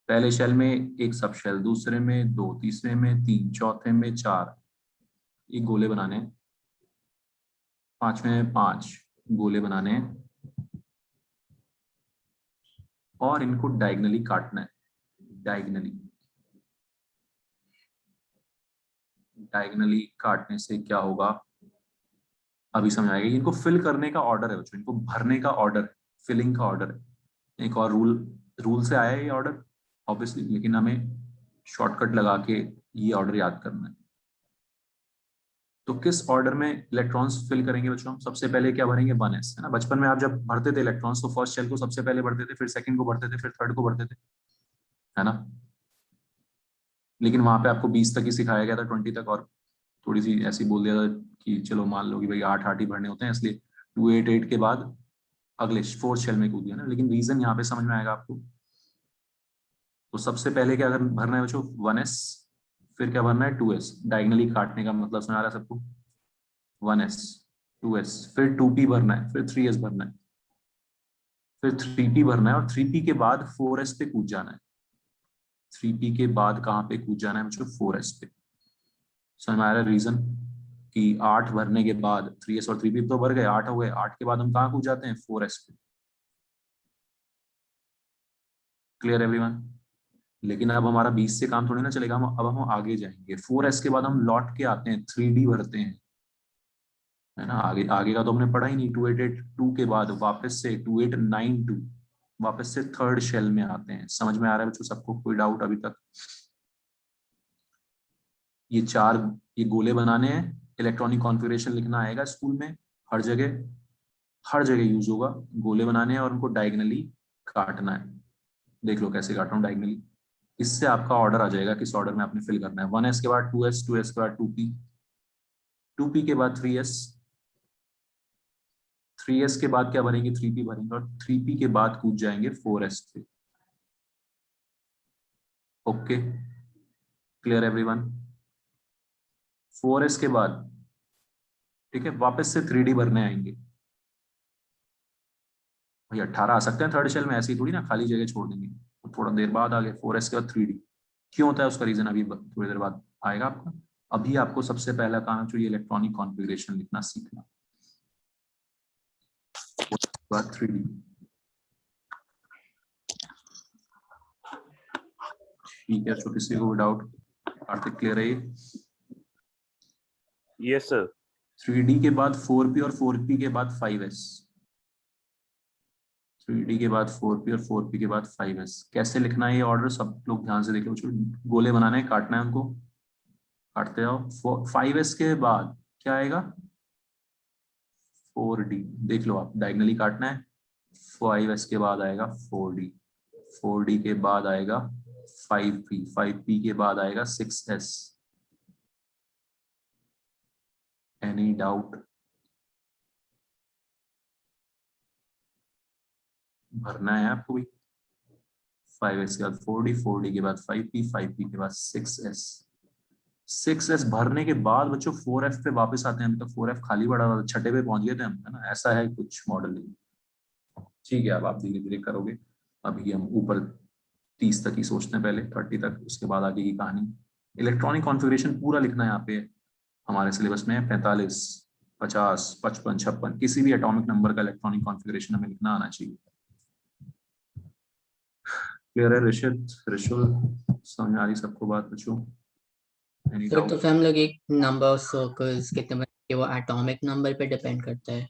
पहले शेल में एक सब शेल, दूसरे में 2, तीसरे में 3, चौथे में 4, ये गोले बनाने हैं। 5वें में 5 गोले बनाने हैं और इनको डायगनली काटना है। डायगनली काटने से क्या होगा अभी समझ आएगा। इनको फिल करने का ऑर्डर है बच्चों, इनको भरने का ऑर्डर, फिलिंग का ऑर्डर है। एक और रूल से आया है ये ऑर्डर ऑब्वियसली, लेकिन हमें शॉर्टकट लगा के ये ऑर्डर याद करना है। तो किस ऑर्डर में इलेक्ट्रॉन्स फिल करेंगे बच्चों? हम सबसे पहले क्या भरेंगे? 1s, है ना। बचपन में आप जब भरते थे इलेक्ट्रॉन्स, तो फर्स्ट शेल को सबसे पहले भरते थे, फिर सेकंड को भरते थे, फिर थर्ड को भरते थे, है ना। लेकिन वहां पे आपको 20 तक ही सिखाया गया था, 20 तक, और थोड़ी सी ऐसी बोल दिया था कि चलो मान लो कि भाई 8 ही भरने होते हैं, इसलिए 2 8 8 के बाद अगले फोर्थ शेल में कूद दिया ना। लेकिन रीजन यहाँ पे समझ में आएगा आपको। तो सबसे पहले क्या भरना है बच्चों? 1s। फिर क्या भरना है? 2s। डायगनली काटने का मतलब समझ आ रहा है सबको? 1s 2s, फिर 2p भरना है, फिर 3s भरना है, फिर 3p भरना है, और 3p के बाद 4s पे कूद जाना है। 3p के बाद कहाँ पे कूद जाना है बच्चों? 4s पे। समझ में आ रहा है रीजन? कि 8 भरने के बाद 3s और 3p तो भर गए, 8 हो गए, 8 के बाद हम कहाँ कूद जाते हैं? 4s पे। Clear everyone? लेकिन अब हमारा 20 से काम थोड़ी ना चलेगा, अब हम आगे जाएंगे। 4s के बाद हम लौट के आते हैं, 3d भरते हैं, है ना। आगे आगे का तो हमने पढ़ा ही नहीं। 2882 के बाद वापस से 2892 वापस से थर्ड शेल में आते हैं। समझ में आ रहा है बच्चों सबको? कोई डाउट अभी तक? ये 4 ये गोले बनाने हैं, इलेक्ट्रॉनिक कॉन्फ़िगरेशन लिखना आएगा स्कूल में, हर जगह यूज होगा। गोले बनाने हैं और उनको डायगनली काटना है। देख लो कैसे काट रहा हूँ डायगनली। इससे आपका ऑर्डर आ जाएगा किस ऑर्डर में आपने फिल करना है। 1s के बाद 2s, 2s के बाद 2p, 2p के बाद 3s, 3s के बाद क्या भरेंगे? 3p भरेंगे, और 3p के बाद कूद जाएंगे 4s पे। Okay, clear everyone? 4s के बाद, ठीक है, वापस से 3d भरने आएंगे। भाई 18 आ सकते हैं थर्ड शेल में, ऐसे ही थोड़ी ना खाली जगह छोड़ देंगे। तो थोड़ा देर बाद आ गए 4s के बाद 3D। क्यों होता है उसका रीजन अभी थोड़ी देर बाद आएगा आपका। अभी आपको सबसे पहला काम चाहिए इलेक्ट्रॉनिक कॉन्फ़िगरेशन लिखना सीखना, बाद 3D। ठीक है, किसी को डाउट? कार्तिक क्लियर है ये? Yes sir. 3D के बाद 4P और 4P के बाद 5s। 3D के बाद 4P और 4P के बाद 5s। कैसे लिखना है ये ऑर्डर सब लोग ध्यान से देख लो। गोले बनाने हैं, काटना है उनको, काटते जाओ। 5s के बाद क्या आएगा? 4D। देख लो आप, डायगनली काटना है। 5s के बाद आएगा 4D, 4D के बाद आएगा 5P, 5P के बाद आएगा 6s। Any doubt? भरना है आपको भी। 5s के बाद 4D, 4D के बाद 5P, 5P के बाद 6s। 6s भरने के बाद बच्चों 4f पे वापस आते हैं। हम तो 4f खाली पड़ा हुआ, छठे पे पहुंच गए थे हम, है ना। ऐसा है कुछ मॉडल। ठीक है, अब आप धीरे धीरे करोगे। अभी हम ऊपर 30 तक ही सोचते हैं, पहले 30 तक, उसके बाद आगे की कहानी। इलेक्ट्रॉनिक कॉन्फ़िगरेशन पूरा लिखना है यहाँ पे हमारे सिलेबस में। 45, 50, 55, 56 किसी भी एटॉमिक नंबर का इलेक्ट्रॉनिक कॉन्फ़िगरेशन हमें लिखना आना चाहिए। क्लियर है ऋषित, ऋषुल, समझ आ रही सबको बात बच्चों? Any sir doubt? तो फिर हम लोग एक नंबर ऑफ सर्कल्स कितने बने वो एटॉमिक नंबर पे डिपेंड करता है।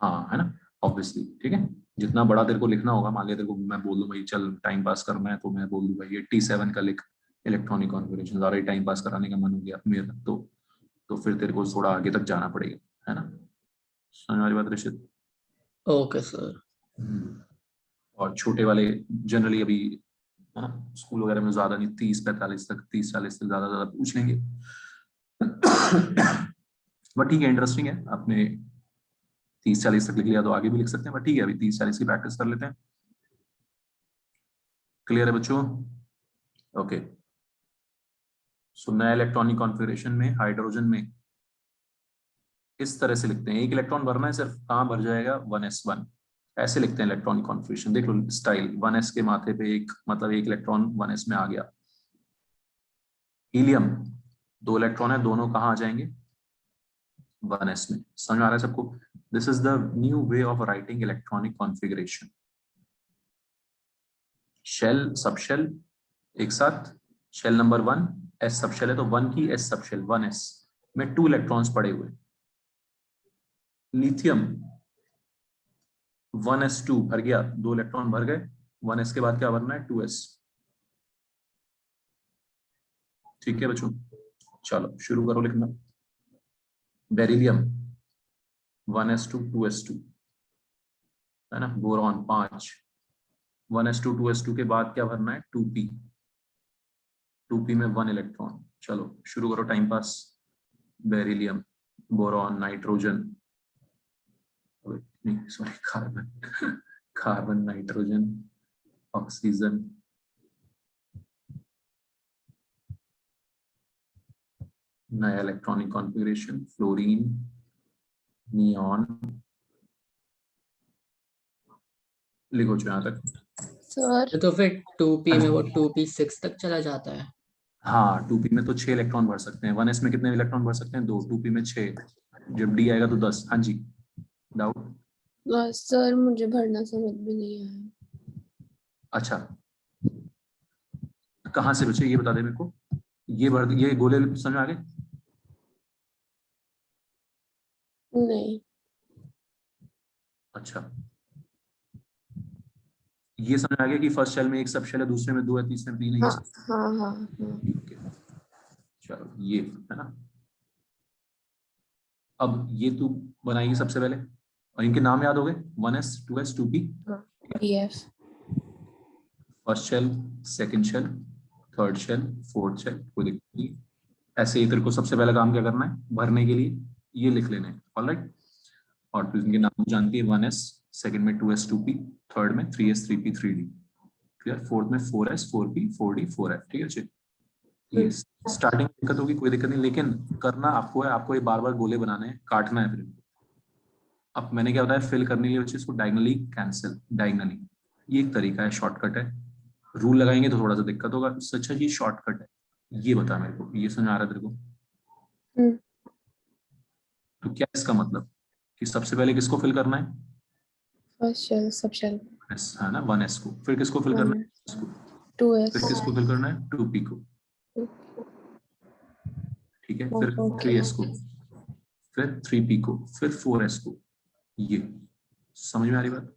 हाँ, है ना, ऑब्वियसली। ठीक है, जितना बड़ा तेरे को लिखना होगा, मान लिया तेरे को मैं बोल दूं भाई चल टाइम पास करना है, तो मैं बोल दूं भाई 87 का लिख इलेक्ट्रॉनिक कॉन्फ़िगरेशन, ज़्यादा ही टाइम पास कराने का मन हो गया मेरा, तो फिर तेरे को थोड़ा आगे तक जाना पड़ेगा, है ना। समझ वाली बात ऋषित? Okay sir. और छोटे वाले जनरली अभी, है ना, स्कूल वगैरह में ज़्यादा नहीं, 30-45 तक, 30-40 तक ज़्यादा पूछ लेंगे। बट ठीक है, इंटरेस्टिंग है। आपने 30-40 तक लिख लिया तो आगे भी लिख सकते हैं, बट ठीक है, अभी 30-40 की प्रैक्टिस कर लेते हैं। क्लियर है बच्चों? ओके। सो नया इलेक्ट्रॉनिक कॉन्फ़िगरेशन में हाइड्रोजन में इस तरह से लिखते हैं। एक इलेक्ट्रॉन भरना है सिर्फ, कहाँ भर जाएगा? 1s1। ऐसे लिखते हैं इलेक्ट्रॉनिक कॉन्फ़िगरेशन। देख लो स्टाइल, 1s के माथे पे एक, मतलब एक इलेक्ट्रॉन 1s में आ गया। हीलियम 2 इलेक्ट्रॉन है, दोनों कहाँ आ जाएंगे? 1s में। समझ आ रहा है सबको? This is the new way of writing electronic configuration. Shell sub shell एक साथ, shell number 1 s sub shell है, तो 1 की एस सब शेल 1s में 2 इलेक्ट्रॉन्स पड़े हुए। लिथियम 1s2 भर गया, 2 इलेक्ट्रॉन भर गए। 1s के बाद क्या भरना है? 2s। ठीक है बच्चों, चलो शुरू करो लिखना। बेरिलियम 1s2 2s2, है ना। बोरॉन 5, 1s2 2s2 के बाद क्या भरना है? 2p, 2p में 1 इलेक्ट्रॉन। चलो शुरू करो time pass. Beryllium, boron, nitrogen, नहीं sorry, carbon, carbon, nitrogen, oxygen, नया इलेक्ट्रॉनिक कॉन्फ़िगरेशन, फ्लोरीन, नियॉन। लिखो जो यहाँ तक। सर तो फिर 2p में वो 2p6 तक चला जाता है। हाँ, 2p में तो 6 इलेक्ट्रॉन भर सकते हैं। 1s में कितने इलेक्ट्रॉन भर सकते हैं? 2, 2p में 6, जब d आएगा तो 10। हाँ जी, डाउट? सर मुझे भरना समझ में नहीं आया। अच्छा, कहाँ से बचे ये बता दे मेरे को। ये भर, ये गोले समझ में आ गए? नहीं। अच्छा, ये समझ आ गया कि फर्स्ट शेल में एक सब शेल है, दूसरे में 2 है, तीसरे में 3 है, ये हाँ सब? हाँ हाँ हाँ। ठीक है, चलो ये है ना। अब ये तू बनाएगी सबसे पहले, और इनके नाम याद हो गए? 1s 2s 2p। DF first shell, second shell, third shell, fourth shell, कोई दिक्कत नहीं। ऐसे ही तेरे को सबसे पहला काम क्या करना है? भरने के लिए ये लिख लेने हैं, ऑलराइट। और तू इनके नाम जानती है, 1s, सेकंड में 2s 2p, थर्ड में 3s 3p 3d, clear. Fourth में 4s 4p 4d 4f। ठीक है जी, ये स्टार्टिंग दिक्कत होगी, कोई दिक्कत नहीं, लेकिन करना आपको है। आपको ये बार बार गोले बनाने हैं, काटना है फिर। अब मैंने क्या बताया, फिल करने के लिए बच्चे इसको डायगनली कैंसिल, डायगनली ये एक तरीका है, शॉर्टकट है। रूल लगाएंगे तो थोड़ा सा दिक्कत होगा, इससे अच्छा ये शॉर्टकट है। ये बता मेरे को, ये समझ आ रहा है तेरे को? हम्म। तो क्या इसका मतलब कि सबसे पहले किसको फिल करना है? First shell sub shell s है ना, 1s को। फिर किसको फिल करना है? S को। 2s फिर किसको फिल करना है? 2p को। ठीक है, फिर ओके 3s को, फिर 3p को, फिर 4s को। ये समझ में आ रही बात?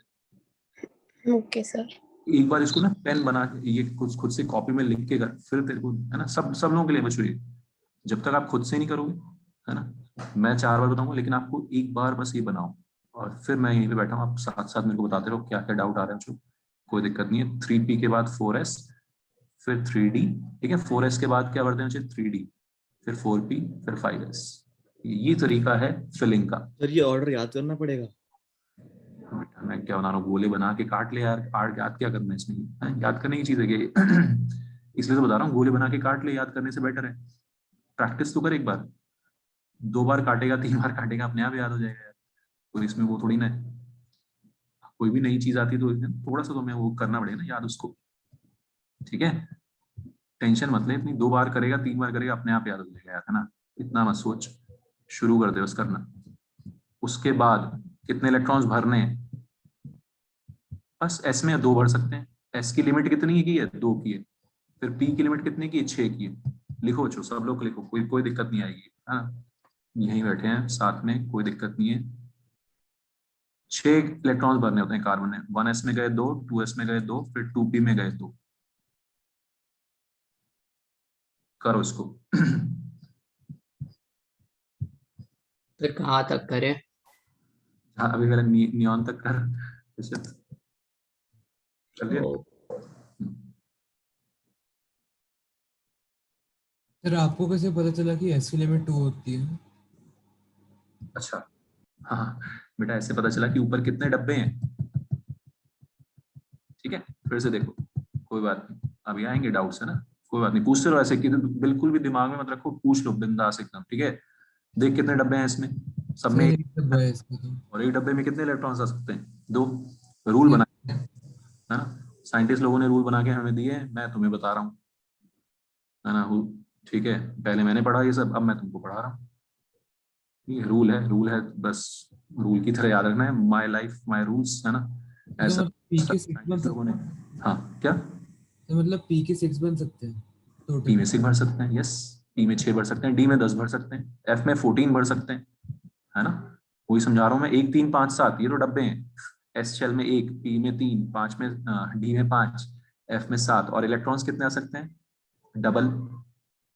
Okay sir. एक बार इसको ना पेन बना के, ये कुछ खुद से कॉपी में लिख के कर, फिर तेरे को है ना, सब लोगों के लिए बच्चों ये, जब तक आप खुद से नहीं करोगे है ना, मैं 4 बार बताऊंगा, लेकिन आपको एक बार बस ये बनाओ, और फिर मैं यहीं पे बैठा हूँ, आप साथ साथ मेरे को बताते रहो क्या क्या डाउट आ रहे हैं बच्चों। कोई दिक्कत नहीं है। 3p के बाद 4s, फिर 3d। ठीक है, 4s के बाद क्या बढ़ते हैं बच्चे? 3d, फिर 4p, फिर 5s। ये तरीका है फिलिंग का। सर ये ऑर्डर याद करना पड़ेगा? बेटा मैं क्या बना रहा हूँ, गोले बना के काट ले यार, आर्ट याद क्या करना है इसमें? याद करने की चीज है कि इसलिए तो बता रहा हूँ, गोले बना के काट ले, याद करने से बेटर है। प्रैक्टिस तो कर एक बार, 2 बार काटेगा, 3 बार काटेगा, अपने आप याद हो जाएगा यार। तो इसमें वो थोड़ी ना है, कोई भी नई चीज आती है तो थोड़ा सा तुम्हें वो करना पड़ेगा ना याद उसको। ठीक है, टेंशन मत ले इतनी, 2 बार करेगा, 3 बार करेगा, अपने आप याद हो जाएगा यार, है ना? इतना मत सोच, शुरू कर दे बस करना। उसके बाद कितने इलेक्ट्रॉन्स भरने हैं? बस एस में 2 भर सकते हैं। एस की लिमिट कितनी की है? 2 की है। फिर पी की लिमिट कितनी की है? 6 की है। लिखो बच्चों, सब लोग लिखो, कोई कोई दिक्कत नहीं आएगी, है ना? यहीं बैठे हैं साथ में, कोई दिक्कत नहीं है। 6 इलेक्ट्रॉन्स भरने होते हैं कार्बन में। 1s में गए 2, 2s में गए 2, फिर 2p में गए 2। करो इसको। फिर कहाँ तक करें? हाँ, अभी पहले नियॉन तक कर। चलिए। सर आपको कैसे पता चला कि एस की लिमिट 2 होती है? अच्छा, हाँ बेटा, ऐसे पता चला कि ऊपर कितने डब्बे हैं। ठीक है, फिर से देखो, कोई बात नहीं, अभी आएंगे डाउट्स, है ना? कोई बात नहीं, पूछते रहो ऐसे कि बिल्कुल भी दिमाग में मत रखो, पूछ लो बिंदास एकदम। ठीक है, देख कितने डब्बे हैं इसमें, सब में सर एक, एक डब्बा है इसका तो। और एक डब्बे में कितने इलेक्ट्रॉन्स आ सकते हैं? 2। रूल ये बना, है ना? साइंटिस्ट लोगों ने रूल बना के हमें दिए हैं, मैं तुम्हें बता रहा हूँ, है ना? ठीक है, पहले मैंने पढ़ा ये सब, अब मैं तुमको पढ़ा रहा हूँ। ये रूल है, रूल है, बस रूल की तरह याद रखना है, माई लाइफ माई रूल्स, है ना? तो ऐसा मतलब पी के 6 बन साइंटिस्ट लोगों सकते ने। हैं? हाँ क्या? तो मतलब पी के 6 बन सकते हैं पी टोटल? में 6 भर सकते हैं, यस। पी में 6 भर सकते हैं, डी में 10 भर सकते हैं, एफ में 14 भर सकते हैं, है ना? वही समझा रहा हूँ मैं, 1 3 5 7, ये तो डब्बे हैं। एस शेल में 1, पी में 3, 5 में, डी में 5, एफ में 7, और इलेक्ट्रॉन्स कितने आ सकते हैं? डबल।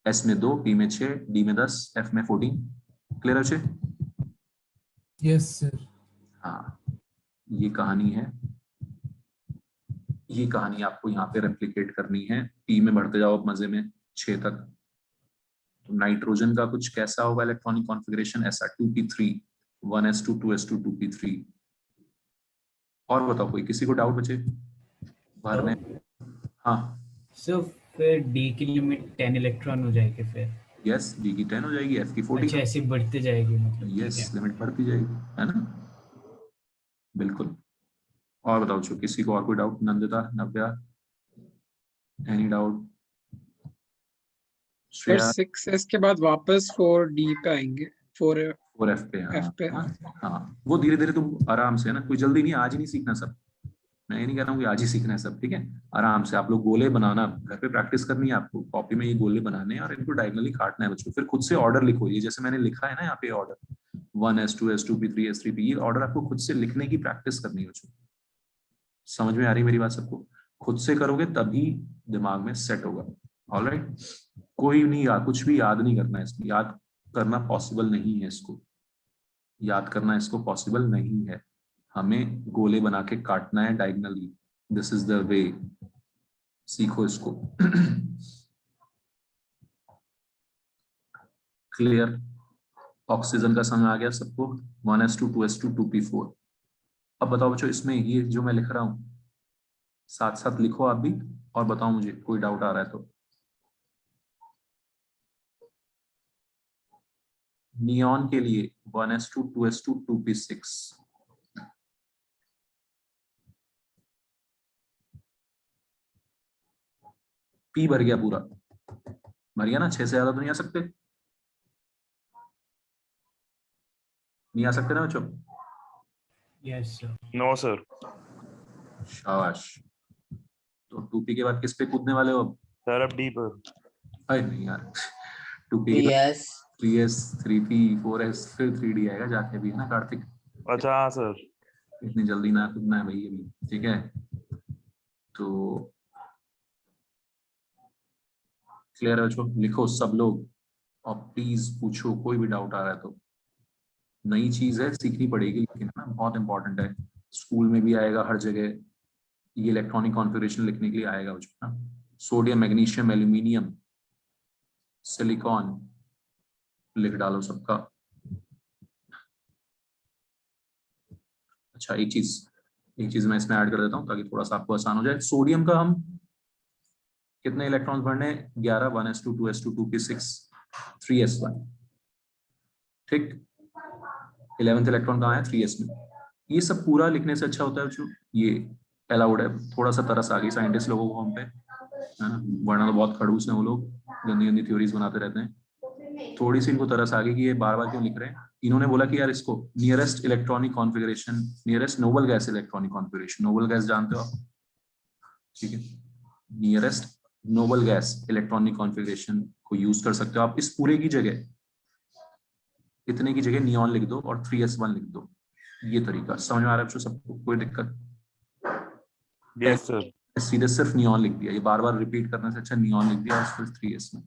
एस में 2, पी में 6, डी में 10, एफ में 14। क्लियर है बच्चे? Yes sir. हाँ, ये कहानी है, ये कहानी आपको यहाँ पे रेप्लिकेट करनी है। पी में बढ़ते जाओ मजे में 6 तक। तो नाइट्रोजन का कुछ कैसा होगा इलेक्ट्रॉनिक कॉन्फ़िगरेशन? ऐसा 2p3, 1s2 2s2 2p3। और बताओ, कोई किसी को डाउट बचे भरने? हाँ, सर फिर डी की लिमिट 10 इलेक्ट्रॉन हो जाएगी फिर? यस, डी की 10 हो जाएगी, एफ की 14 अच्छा हो, ऐसे बढ़ते जाएगी मतलब, ठीक यस, है। लिमिट बढ़ती जाएगी, है ना? बिल्कुल। और बताओ जो किसी को और कोई डाउट? नंदिता, नव्या, एनी डाउट? फिर श्रेया? 6s के बाद वापस 4d पे आएंगे, 4f 4f पे, हाँ पे। हाँ हाँ, वो धीरे धीरे तुम आराम से, है ना, कोई जल्दी नहीं, आज ही नहीं सीखना सब। मैं ये नहीं कह रहा हूँ कि आज ही सीखना है सब, ठीक है? आराम से आप लोग गोले बनाना, घर पे प्रैक्टिस करनी है आपको, कॉपी में ये गोले बनाने हैं और इनको डायगोनली काटना है बच्चों। फिर खुद से ऑर्डर लिखो, ये जैसे मैंने लिखा है ना यहाँ पे order, 1s2 s2 p3 s3p, ये ऑर्डर आपको खुद से लिखने की प्रैक्टिस करनी है बच्चों। समझ में आ रही मेरी बात सबको? खुद से करोगे तभी दिमाग में सेट होगा। ऑलराइट, कोई नहीं याद, कुछ भी याद नहीं करना है इसमें, याद करना पॉसिबल नहीं है इसको, याद करना इसको पॉसिबल नहीं है। हमें गोले बना के काटना है diagonally, this is the way. सीखो इसको। क्लियर? ऑक्सीजन का समझ आ गया सबको? 1s2 2s2 2p4। अब बताओ बच्चों, इसमें ये जो मैं लिख रहा हूं, साथ साथ लिखो आप भी, और बताओ मुझे कोई डाउट आ रहा है तो। नियॉन के लिए 1s2 2s2 2p6, P भर गया पूरा, भर गया ना, 6 से ज्यादा तो नहीं आ सकते, नहीं आ सकते ना बच्चों? Yes sir. No sir. शाबाश। तो 2P के बाद किस पे कूदने वाले हो अब? सर अब डी पर। अरे नहीं यार, 2P के बाद yes 3S 3P 4S फिर 3D आएगा जाके भी, है ना कार्तिक? अच्छा हाँ सर। इतनी जल्दी ना कूदना है भाई अभी, ठीक है? तो क्लियर है बच्चों? लिखो सब लोग और प्लीज पूछो, कोई भी डाउट आ रहा है तो। नई चीज है, सीखनी पड़ेगी, लेकिन है ना बहुत इंपॉर्टेंट है, स्कूल में भी आएगा, हर जगह ये इलेक्ट्रॉनिक कॉन्फ़िगरेशन लिखने के लिए आएगा बच्चों ना। सोडियम, मैग्नीशियम, एल्यूमिनियम, सिलिकॉन लिख डालो सबका। अच्छा एक चीज मैं इसमें ऐड कर देता हूँ ताकि थोड़ा सा आपको आसान हो जाए। सोडियम का हम कितने इलेक्ट्रॉन्स भरने? 11, 1s2 2s2 2p6 3s1, ठीक। 11th इलेक्ट्रॉन कहाँ है? 3s में। ये सब पूरा लिखने से अच्छा होता है बच्चों, ये अलाउड है। थोड़ा सा तरस आ गई साइंटिस्ट लोगों को हम पे, है ना, वरना तो बहुत खड़ूस हैं वो लोग, गंदी गंदी थ्योरीज बनाते रहते हैं। थोड़ी सी इनको तरस आ गई कि ये बार बार क्यों लिख रहे हैं। इन्होंने बोला कि यार इसको nearest electronic configuration, nearest noble gas electronic configuration, noble gas जानते हो आप, ठीक है? Nearest noble gas electronic configuration को यूज कर सकते हो आप। इस पूरे की जगह, इतने की जगह नियॉन लिख दो और 3s1 लिख दो। ये तरीका समझ में आ रहा है सबको? कोई दिक्कत? Yes sir. सीधे सिर्फ नियॉन लिख दिया, ये बार बार रिपीट करने से अच्छा नियॉन लिख दिया और फिर 3s में।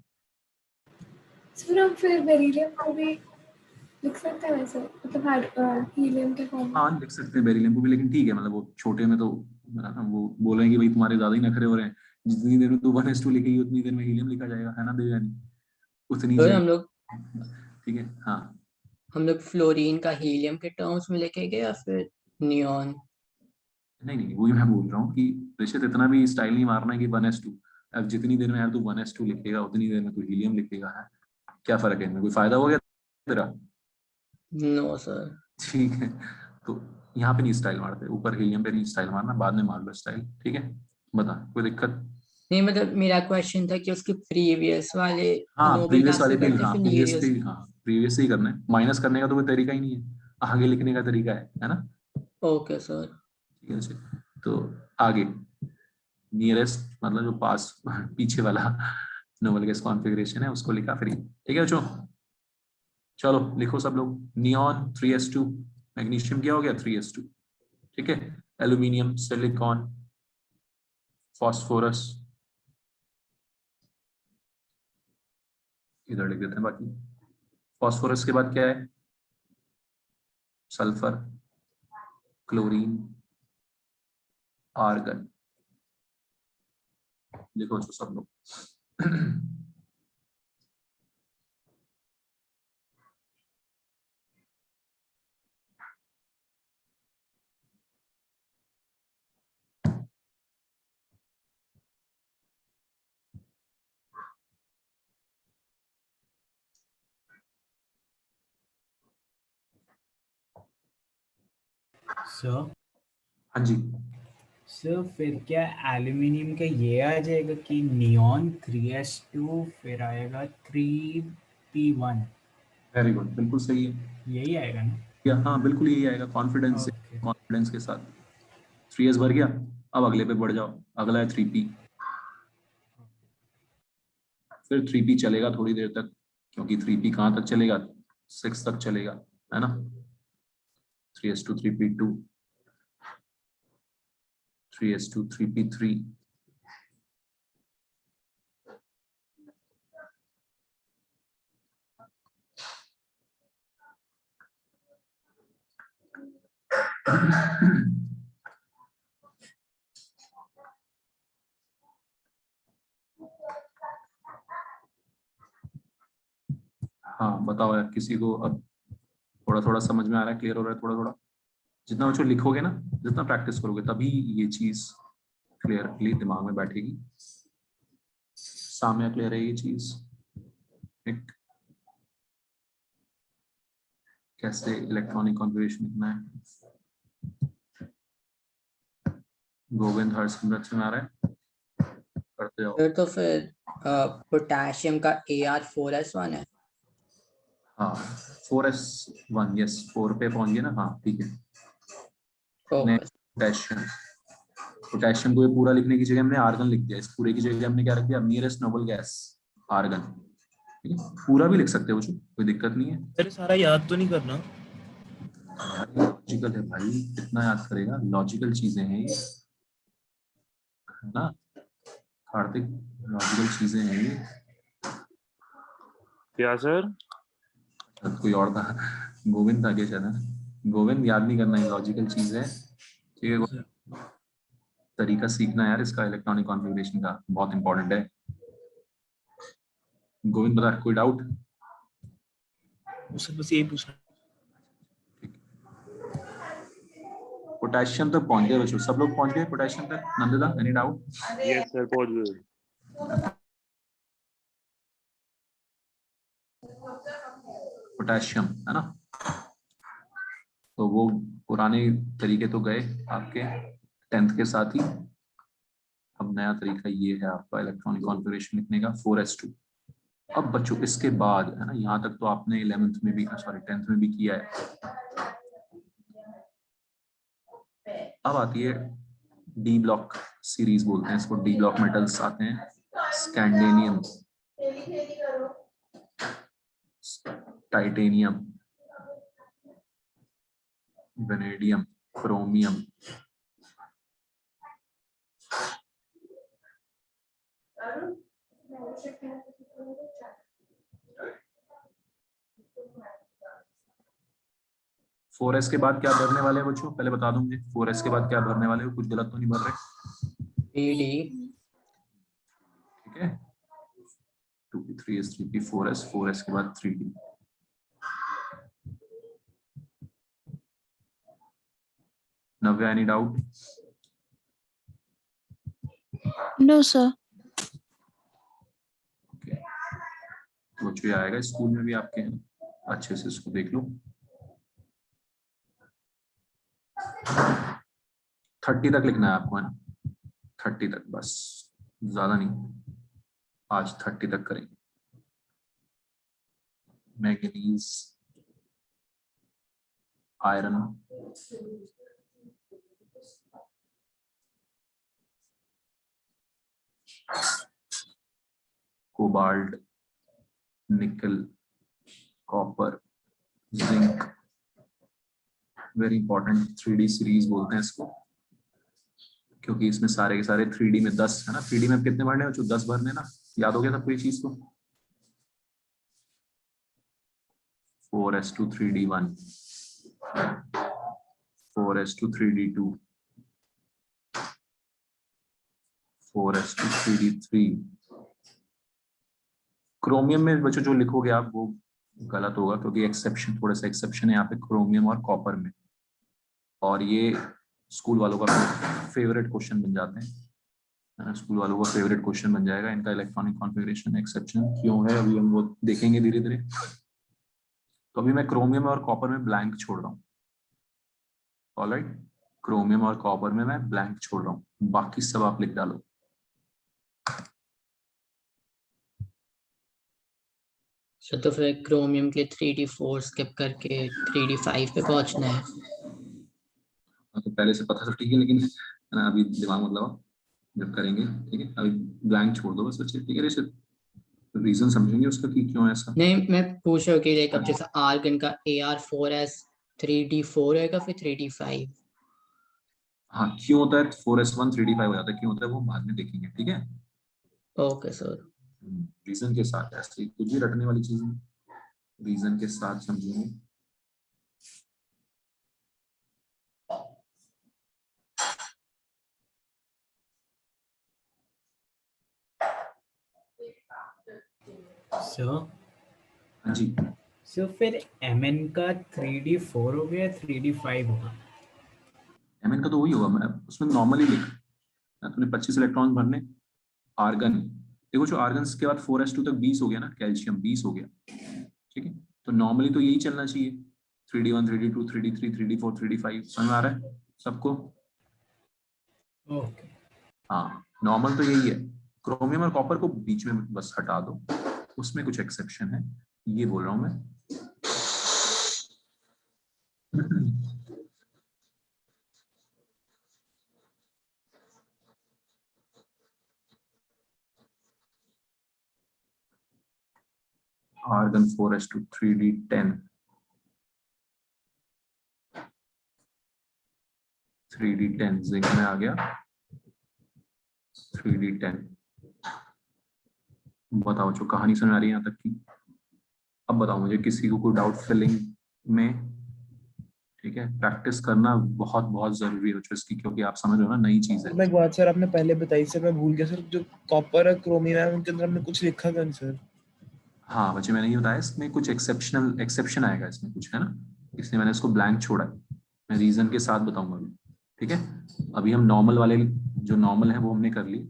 सर हम फिर बेरिलियम को भी लिख सकते हैं वैसे, मतलब हीलियम के फॉर्म में। हाँ लिख सकते हैं बेरिलियम को भी, लेकिन ठीक है, मतलब वो छोटे में तो वो बोलेंगे भाई तुम्हारे ज्यादा ही नखरे हो रहे हैं, जितनी देर में तू 1s2 लिखेगी उतनी देर में हीलियम लिखा जाएगा, है ना देवयानी? उतनी तो जगह, ठीक है हाँ। हम लोग फ्लोरीन का हीलियम के टर्म्स में लिखेंगे या फिर नियॉन? नहीं नहीं वही मैं बोल रहा हूँ कि ऋषित इतना भी स्टाइल नहीं मारना है कि 1s2, अब जितनी देर में यार तू 1s2 लिखेगा उतनी देर में तू हीलियम लिखेगा, है क्या फर्क है इनमें? कोई फायदा हो गया तेरा? No sir. ठीक है, तो यहाँ पे नहीं स्टाइल मारते, ऊपर हीलियम पे नहीं स्टाइल मारना, बाद में मार लो स्टाइल, ठीक है? बता, कोई दिक्कत? नहीं मतलब मेरा क्वेश्चन था कि उसके प्रीवियस वाले हाँ नोबल प्रीवियस गैस वाले से पे, करते हाँ फिर प्रीवियस पे, नीरियस। हाँ प्रीवियस से ही करना है, माइनस करने का तो कोई तरीका ही नहीं है, आगे लिखने का तरीका है ना? Okay sir. ठीक है जी। तो आगे नियरेस्ट मतलब जो पास पीछे वाला नोबल गैस कॉन्फ़िगरेशन है उसको लिखा फ्री, ठीक है बच्चों? चलो लिखो सब लोग। नियॉन 3s2, मैग्नीशियम क्या हो गया? 3s2, ठीक है? एल्यूमिनियम, सिलिकॉन, फास्फोरस, इधर लिख देते हैं बाकी। फास्फोरस के बाद क्या है? सल्फर, क्लोरीन, आर्गन, लिखो तो सब लोग। सर हाँ जी, सर फिर क्या एल्यूमिनियम का ये आ जाएगा कि नियॉन 3s2 फिर आएगा 3p1, वेरी गुड, बिल्कुल सही है। यही आएगा ना? या हाँ बिल्कुल यही आएगा, कॉन्फिडेंस से, ओके। कॉन्फिडेंस के साथ। 3s भर गया, अब अगले पे बढ़ जाओ, अगला है 3p। फिर 3p चलेगा थोड़ी देर तक, क्योंकि 3p कहाँ तक चलेगा? 6 तक चलेगा, है ना? 3s2 3p2, 3s2 3p3, हाँ बताओ यार, किसी को अब थोड़ा थोड़ा समझ में आ रहा है, क्लियर हो रहा है थोड़ा थोड़ा? जितना बच्चों लिखोगे ना, जितना प्रैक्टिस करोगे, तभी ये चीज क्लियरली दिमाग में बैठेगी, सामने क्लियर है ये चीज। एक कैसे इलेक्ट्रॉनिक कॉन्फ़िगरेशन लिखना है। गोविंद हर्षिमरत से आ रहा है, करते जाओ। सर तो फिर पोटेशियम का AR4S1 है। हाँ 4s1, यस 4 पे पहुंच गए ना, हाँ ठीक है। ओके पोटेशियम, पोटेशियम को ये पूरा लिखने की जगह हमने आर्गन लिख दिया, इस पूरे की जगह हमने क्या रख दिया, नियरेस्ट नोबल गैस आर्गन। ठीक है, पूरा भी लिख सकते हो, कोई दिक्कत नहीं है। अरे सारा याद तो नहीं करना। लॉजिकल है भाई, कितना याद करेगा, लॉजिकल चीजें हैं ये, है ना कार्तिक, लॉजिकल चीजें हैं ये। क्या सर? कोई और था, गोविंद था क्या शायद, है ना? गोविंद, याद नहीं करना है, लॉजिकल चीज है, ठीक है। गोविंद, तरीका सीखना यार इसका, इलेक्ट्रॉनिक कॉन्फ़िगरेशन का बहुत इंपॉर्टेंट है। गोविंद बता, कोई डाउट? सर बस यही पूछना। पोटेशियम तक पहुंच गए बच्चों, सब लोग पहुंच गए पोटेशियम तक? Nandita, any doubt? Yes sir पहुंच गए। पोटेशियम है ना, तो वो पुराने तरीके तो गए आपके 10th के साथ ही। अब नया तरीका ये है आपका इलेक्ट्रॉनिक कॉन्फ़िगरेशन लिखने का, 4s2। अब बच्चों इसके बाद है ना, यहाँ तक तो आपने 11th में भी, सॉरी 10th में भी किया है। अब आती है डी ब्लॉक सीरीज, बोलते हैं इसको, डी ब्लॉक मेटल्स आते हैं, scandium, titanium, vanadium, chromium, four S के बाद क्या भरने वाले हैं बच्चों, पहले बता दूं मुझे, 4s के बाद क्या भरने वाले हो, कुछ गलत तो नहीं भर रहे? 3D ठीक है, 2p 3s 3p 4s, 4s के बाद 3d। Navya, any doubt? No sir. Okay, तो बच्चों ये आएगा स्कूल में भी आपके, अच्छे से इसको देख लो। 30 तक लिखना है आपको, है ना, 30 तक बस, ज्यादा नहीं, आज 30 तक करेंगे। मैंगनीज, आयरन, कोबाल्ट, निकल, copper, zinc, very important 3D series बोलते हैं इसको, क्योंकि इसमें सारे के सारे 3D में 10 है ना, 3D में कितने भरने हैं, 10 भरने ना, याद हो गया सबको ये चीज को। 4s2 3d1, 4s2 3d2, 4s2 3d3। Chromium में बच्चों जो लिखोगे आप वो गलत होगा, क्योंकि एक्सेप्शन, थोड़ा सा एक्सेप्शन है यहाँ पे क्रोमियम और कॉपर में, और ये स्कूल वालों का फेवरेट क्वेश्चन बन जाते हैं, स्कूल वालों का फेवरेट क्वेश्चन बन जाएगा इनका, इलेक्ट्रॉनिक कॉन्फ़िगरेशन एक्सेप्शन क्यों है, अभी हम वो देखेंगे धीरे धीरे। तो अभी मैं क्रोमियम और कॉपर में ब्लैंक छोड़ रहा हूँ, ऑलराइट, क्रोमियम और कॉपर में मैं ब्लैंक छोड़ रहा हूँ, बाकी सब आप लिख डालो। तो फिर क्रोमियम के 3D4 स्किप करके 3D5 पे पहुंचना है। तो पहले से पता तो ठीक है, लेकिन है ना, अभी दिमाग मत लगाओ, जब करेंगे ठीक है, अभी ब्लैंक छोड़ दो बस बच्चे, ठीक है, रीजन समझेंगे उसका कि क्यों ऐसा। नहीं, मैं पूछ रहा हूँ कि लाइक अब जैसे आर्गन का AR4S 3D4 होएगा फिर 3D5। हाँ, क्यों होता है 4s1 3d5 हो जाता है, क्यों होता है वो बाद में देखेंगे, ठीक है। Okay sir. रीजन के साथ, ऐसे कुछ भी रटने वाली चीज नहीं, रीजन के साथ समझेंगे। सर हाँ जी, सो फिर MN का 3D4 हो गया 3D5 होगा। एमएन का तो वही होगा, मैं उसमें नॉर्मली लिख, तूने 25 इलेक्ट्रॉन भरने, आर्गन, देखो जो आर्गन के बाद 4s2 तक 20 हो गया ना, कैल्शियम 20 हो गया, ठीक है, तो नॉर्मली तो यही चलना चाहिए, 3d1 3d2 3d3 3d4 3d5, समझ में आ रहा है सबको? ओके हाँ, नॉर्मल तो यही है, क्रोमियम और कॉपर को बीच में बस हटा दो, उसमें कुछ एक्सेप्शन है, ये बोल रहा हूं मैं। Argon 4s2 3d10 3d10 zinc में आ गया 3d10। बताओ जो कहानी समझ आ रही है यहाँ तक की। अब बताओ मुझे किसी को कोई डाउट फिलिंग में। ठीक है, प्रैक्टिस करना बहुत बहुत जरूरी है बच्चों इसकी, क्योंकि आप समझ रहे हो ना नई चीज है। मैं एक बात सर आपने पहले बताई सर, मैं भूल गया सर, जो कॉपर और क्रोमियम है उनके अंदर हमने कुछ लिखा था नहीं सर। हाँ बच्चे, मैंने ये बताया इसमें कुछ एक्सेप्शन आएगा इसमें कुछ, है ना, इसलिए मैंने इसको ब्लैंक छोड़ा है। मैं रीजन के साथ बताऊंगा अभी। ठीक है, अभी हम नॉर्मल वाले जो नॉर्मल है वो हमने कर ली,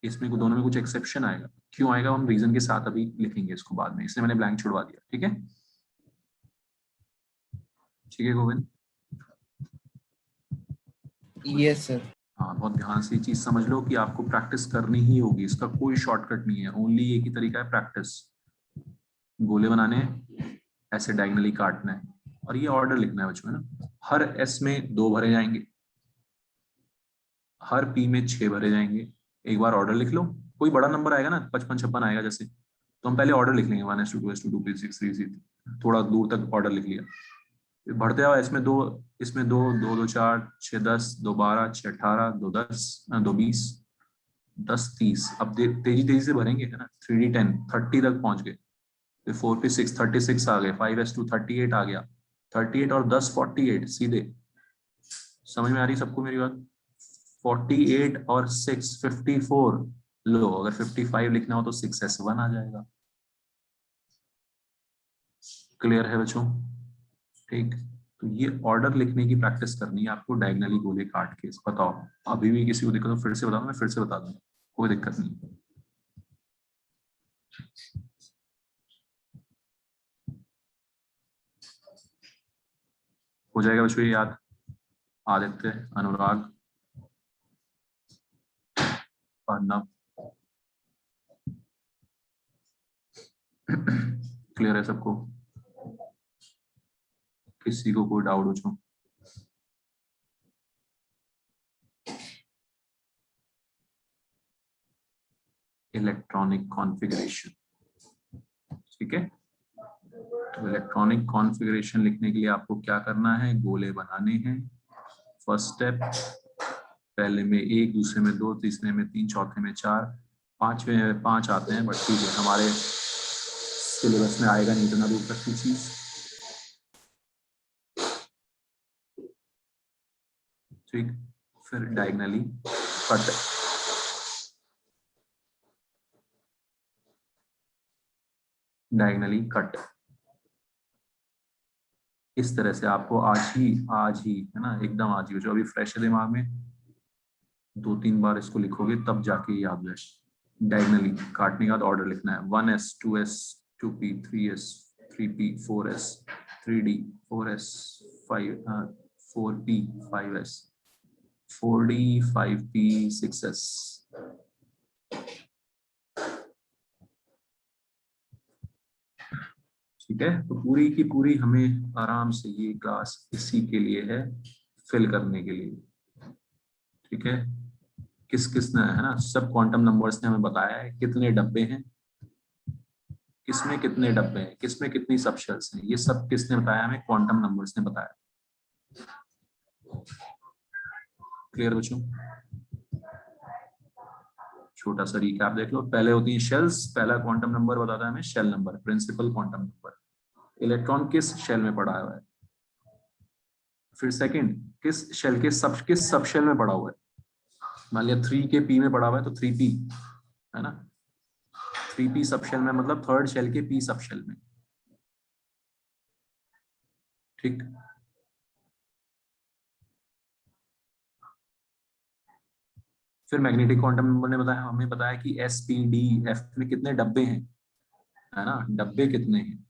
इसमें दोनों में कुछ एक्सेप्शन आएगा, क्यों आएगा हम रीजन के साथ अभी लिखेंगे इसको बाद में, इसलिए मैंने ब्लैंक छुड़वा दिया। ठीक है, ठीक है गोविंद। Yes sir. हाँ, बहुत ध्यान से ये चीज समझ लो कि आपको प्रैक्टिस करनी ही होगी, इसका कोई शॉर्टकट नहीं है, ओनली एक ही तरीका है प्रैक्टिस। गोले बनाने हैं, ऐसे डायगनली काटना है, और ये ऑर्डर लिखना है बच्चों, है ना। हर एस में 2 भरे जाएंगे, हर पी में 6 भरे जाएंगे। एक बार ऑर्डर लिख लो, कोई बड़ा नंबर आएगा ना 55 56 आएगा जैसे, तो हम पहले ऑर्डर लिख लेंगे 1s2 2s2 2p 6 3 6, थोड़ा दूर तक ऑर्डर लिख लिया, फिर बढ़ते जाओ इसमें 2, इसमें 2 2 2 4 6 10 2 12 6 18 2 10 2 20 10 30। अब तेजी तेजी से भरेंगे, है ना। 3d10 30 तक पहुंच गए, फिर 4 पे 6 36 आ गए, 5s2 38 आ गया, 38 और 10 48 सीधे। समझ में आ रही सबको मेरी बात। 48 और 6 54। लो अगर 55 लिखना हो तो 6s1 आ जाएगा। क्लियर है बच्चों? ठीक, तो ये ऑर्डर लिखने की प्रैक्टिस करनी है आपको, डायगनली गोले काट के। बताओ अभी भी किसी को दिक्कत हो फिर से बताओ, मैं फिर से बता दूंगा, कोई दिक्कत नहीं। हो जाएगा बच्चों ये याद? आदित्य, अनुराग, अर्नब, क्लियर है सबको? किसी को कोई डाउट हो जो? इलेक्ट्रॉनिक कॉन्फ़िगरेशन, ठीक है। तो इलेक्ट्रॉनिक कॉन्फ़िगरेशन लिखने के लिए आपको क्या करना है, गोले बनाने हैं। फर्स्ट स्टेप, पहले में 1, दूसरे में 2, तीसरे में 3, चौथे में 4, पांचवें में 5 आते हैं, बट ठीक है, हमारे सिलेबस में आएगा नहीं इतना दूर तक की चीज। ठीक, फिर डायगनली कट, डायगनली कट इस तरह से आपको आज ही है ना, एकदम आज ही, जो अभी फ्रेश है दिमाग में, 2-3 बार इसको लिखोगे तब जाके याद है। डायगनली काटने के बाद ऑर्डर लिखना है, 1s 2s 2p 3s 3p 4s 3d 4s 4p 5s 4d 5p 6s। ठीक है, तो पूरी की पूरी हमें आराम से ये क्लास इसी के लिए है, फिल करने के लिए। ठीक है, किस किस ने, है ना, सब क्वांटम नंबर्स ने हमें बताया है कितने डब्बे हैं, किसमें कितने डब्बे हैं, किसमें कितनी सबशेल्स हैं, ये सब किसने बताया हमें, क्वांटम नंबर्स ने बताया। क्लियर बच्चों? छोटा सा रिकैप देख लो, पहले होती हैं शेल्स, पहला क्वांटम नंबर बताता है हमें shell number, principal quantum number, electron किस शेल में पड़ा हुआ है। फिर सेकंड, किस शेल के किस सब शेल में पड़ा हुआ है, मान लिया 3 के पी में पड़ा हुआ है तो 3p, है ना, 3p सब शेल में, मतलब थर्ड शेल के p सब शेल में। ठीक, फिर मैग्नेटिक क्वांटम नंबर ने बताया, हमें बताया कि s p d f में कितने डब्बे हैं, है ना, डब्बे कितने हैं,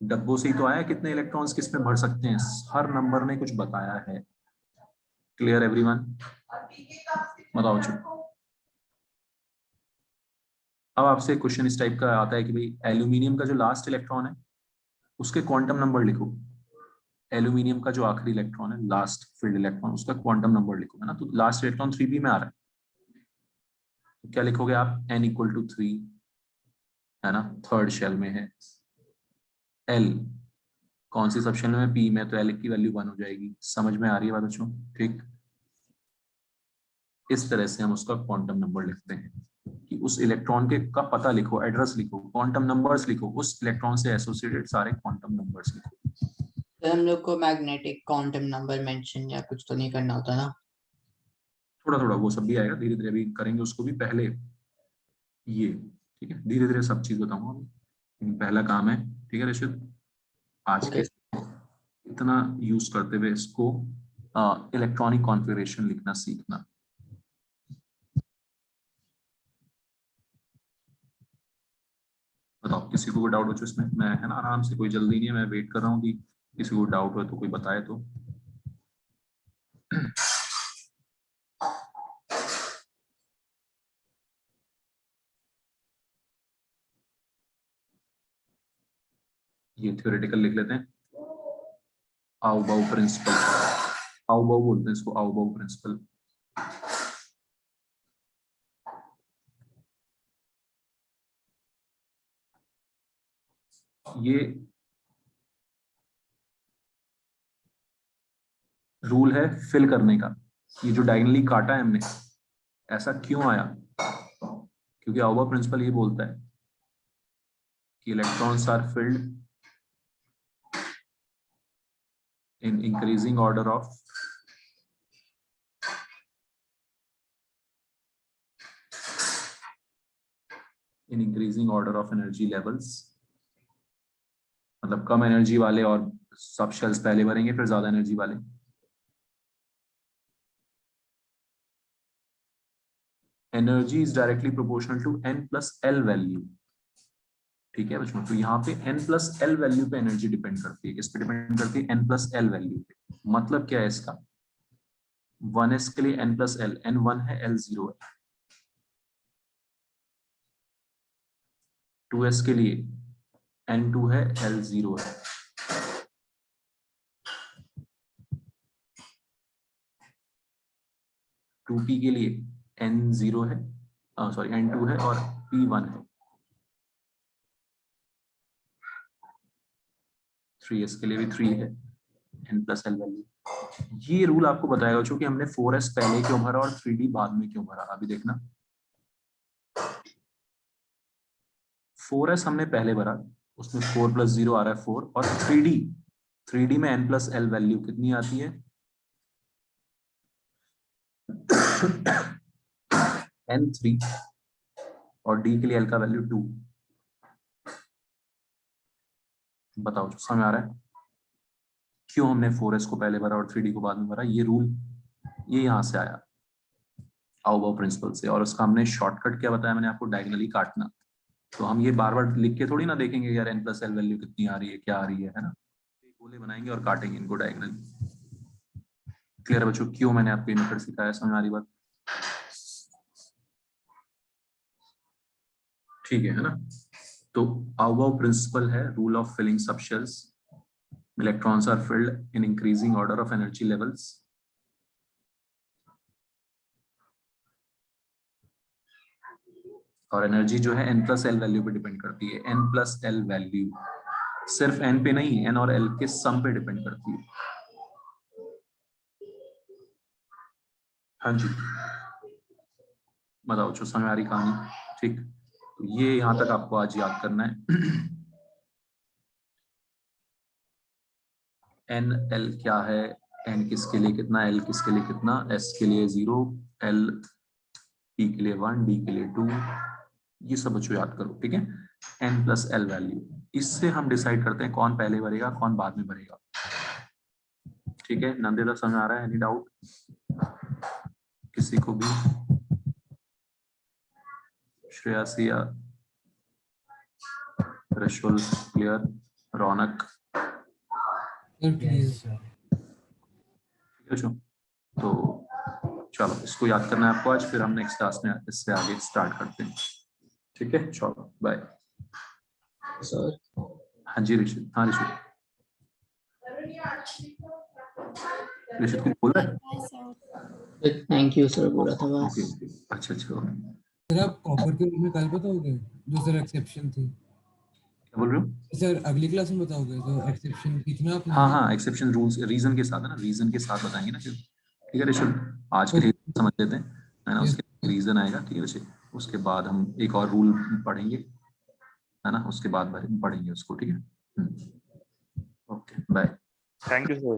डब्बों से ही तो आया कितने इलेक्ट्रॉन्स किस में भर सकते हैं, हर नंबर ने कुछ बताया है। Clear everyone? बताओ चुप। अब आपसे क्वेश्चन इस टाइप का आता है कि भाई एल्यूमिनियम का जो लास्ट इलेक्ट्रॉन है उसके क्वांटम नंबर लिखो। एल्यूमिनियम का जो आखिरी इलेक्ट्रॉन है, लास्ट फिल्ड इलेक्ट्रॉन, उसका क्वांटम नंबर लिखो, है ना। तो लास्ट इलेक्ट्रॉन 3p में आ रहा है, तो क्या लिखोगे आप? n = 3, है ना, थर्ड शेल में है। l कौन सी सब शेल में? p में, तो l की वैल्यू 1 हो जाएगी। समझ में आ रही है बात बच्चों? ठीक, इस तरह से हम उसका क्वांटम नंबर लिखते हैं कि उस इलेक्ट्रॉन के का पता लिखो, एड्रेस लिखो, क्वांटम नंबर्स लिखो, उस इलेक्ट्रॉन से एसोसिएटेड सारे क्वांटम नंबर्स लिखो। तो हम लोग को मैग्नेटिक क्वांटम नंबर मेंशन या कुछ तो नहीं करना होता ना? थोड़ा थोड़ा वो सब भी आएगा, धीरे धीरे भी करेंगे उसको भी। पहले ये, ठीक है, धीरे धीरे सब चीज बताऊंगा अभी। पहला काम है, ठीक है ऋषित, आज के इतना यूज करते हुए इसको इलेक्ट्रॉनिक कॉन्फ़िगरेशन लिखना सीखना। बताओ किसी को कोई डाउट हो इसमें? मैं, है ना, आराम से, कोई जल्दी नहीं है, मैं वेट कर रहा हूँ कि किसी को डाउट हो तो कोई बताए तो। ये थ्योरेटिकल लिख लेते हैं। आओ-बाओ प्रिंसिपल, आओ-बाओ बोलते हैं इसको, आओ-बाओ प्रिंसिपल। ये रूल है फिल करने का। ये जो डायगनली काटा है हमने, ऐसा क्यों आया? क्योंकि आओ-बाओ प्रिंसिपल ये बोलता है कि electrons are filled in increasing order of energy levels। मतलब कम एनर्जी वाले और सब शेल्स पहले भरेंगे, फिर ज्यादा एनर्जी वाले। Energy is directly proportional to n+l value. ठीक है बच्चों, तो यहाँ पे n+l वैल्यू पे एनर्जी डिपेंड करती है। किस पे डिपेंड करती है? n+l वैल्यू पे। मतलब क्या है इसका? 1s के लिए n+l, n1 है, l0 है। 2s के लिए n2 है, l0 है। 2p के लिए n0 है, सॉरी n2 है और p1 है। 3s के लिए भी 3 है, n+l वैल्यू। ये रूल आपको बताएगा जो कि हमने 4s पहले क्यों भरा और 3d बाद में क्यों भरा। अभी देखना, 4s हमने पहले भरा, उसमें 4 + 0 आ रहा है 4, और 3d में n+l वैल्यू कितनी आती है? n3, और d के लिए l का वैल्यू 2। बताओ समझ आ रहा है क्यों हमने 4s को पहले भरा और 3d को बाद में भरा? ये रूल ये यहां से आया, आओ-बाओ प्रिंसिपल से। और उसका हमने शॉर्टकट क्या बताया मैंने आपको? डायगोनली काटना। तो हम ये बार बार लिख के थोड़ी ना देखेंगे यार n+l वैल्यू कितनी आ रही है, क्या आ रही है ना। गोले बनाएंगे और काटेंगे इनको डायगोनली। क्लियर बच्चों क्यों मैंने आपको ये मेथड सिखाया? समझ आ रही बात? ठीक है ना। तो आओ-बाओ प्रिंसिपल है rule of filling sub shells. Electrons are filled in increasing order of energy levels. और एनर्जी जो है n+l वैल्यू पे डिपेंड करती है। n+l वैल्यू सिर्फ n पे नहीं, n और l के सम पे डिपेंड करती है। हाँ जी, बताओ जो समझ आ रही कहानी? ठीक, तो ये यहां तक आपको आज याद करना है। n l क्या है, n किसके लिए कितना, l किसके लिए कितना, s के लिए 0, l p के लिए 1, d के लिए 2, ये सब बच्चों याद करो। ठीक है, n+l वैल्यू, इससे हम डिसाइड करते हैं कौन पहले भरेगा कौन बाद में भरेगा। ठीक है, नंदिता समझ आ रहा है? एनी डाउट किसी को भी? श्रेयसी या रशुल क्लियर? रौनक? Yes, sir. ठीक है, तो चलो इसको याद करना है आपको आज, फिर हम नेक्स्ट क्लास में इससे आगे स्टार्ट करते हैं। ठीक है, चलो बाय। सर हाँ जी ऋषित, हाँ ऋषित, ऋषित कुछ बोल रहा है? थैंक यू सर बोला था बस। ओके ओके, अच्छा अच्छा, ओके। सर आप कॉपर के रूल में कल बताओगे जो सर एक्सेप्शन थी? क्या बोल रहे हो? सर अगली क्लास में बताओगे जो एक्सेप्शन कितना आपने? हाँ हाँ, एक्सेप्शन रूल्स रीजन के साथ है ना, रीजन के साथ बताएंगे ना फिर। ठीक है ऋषित, आज के लिए समझ लेते हैं, है ना, उसके रीजन आएगा। ठीक है ऋषित, उसके बाद हम एक और रूल पढ़ेंगे, है ना, उसके बाद पढ़ेंगे उसको। ठीक है, okay bye. Thank you sir.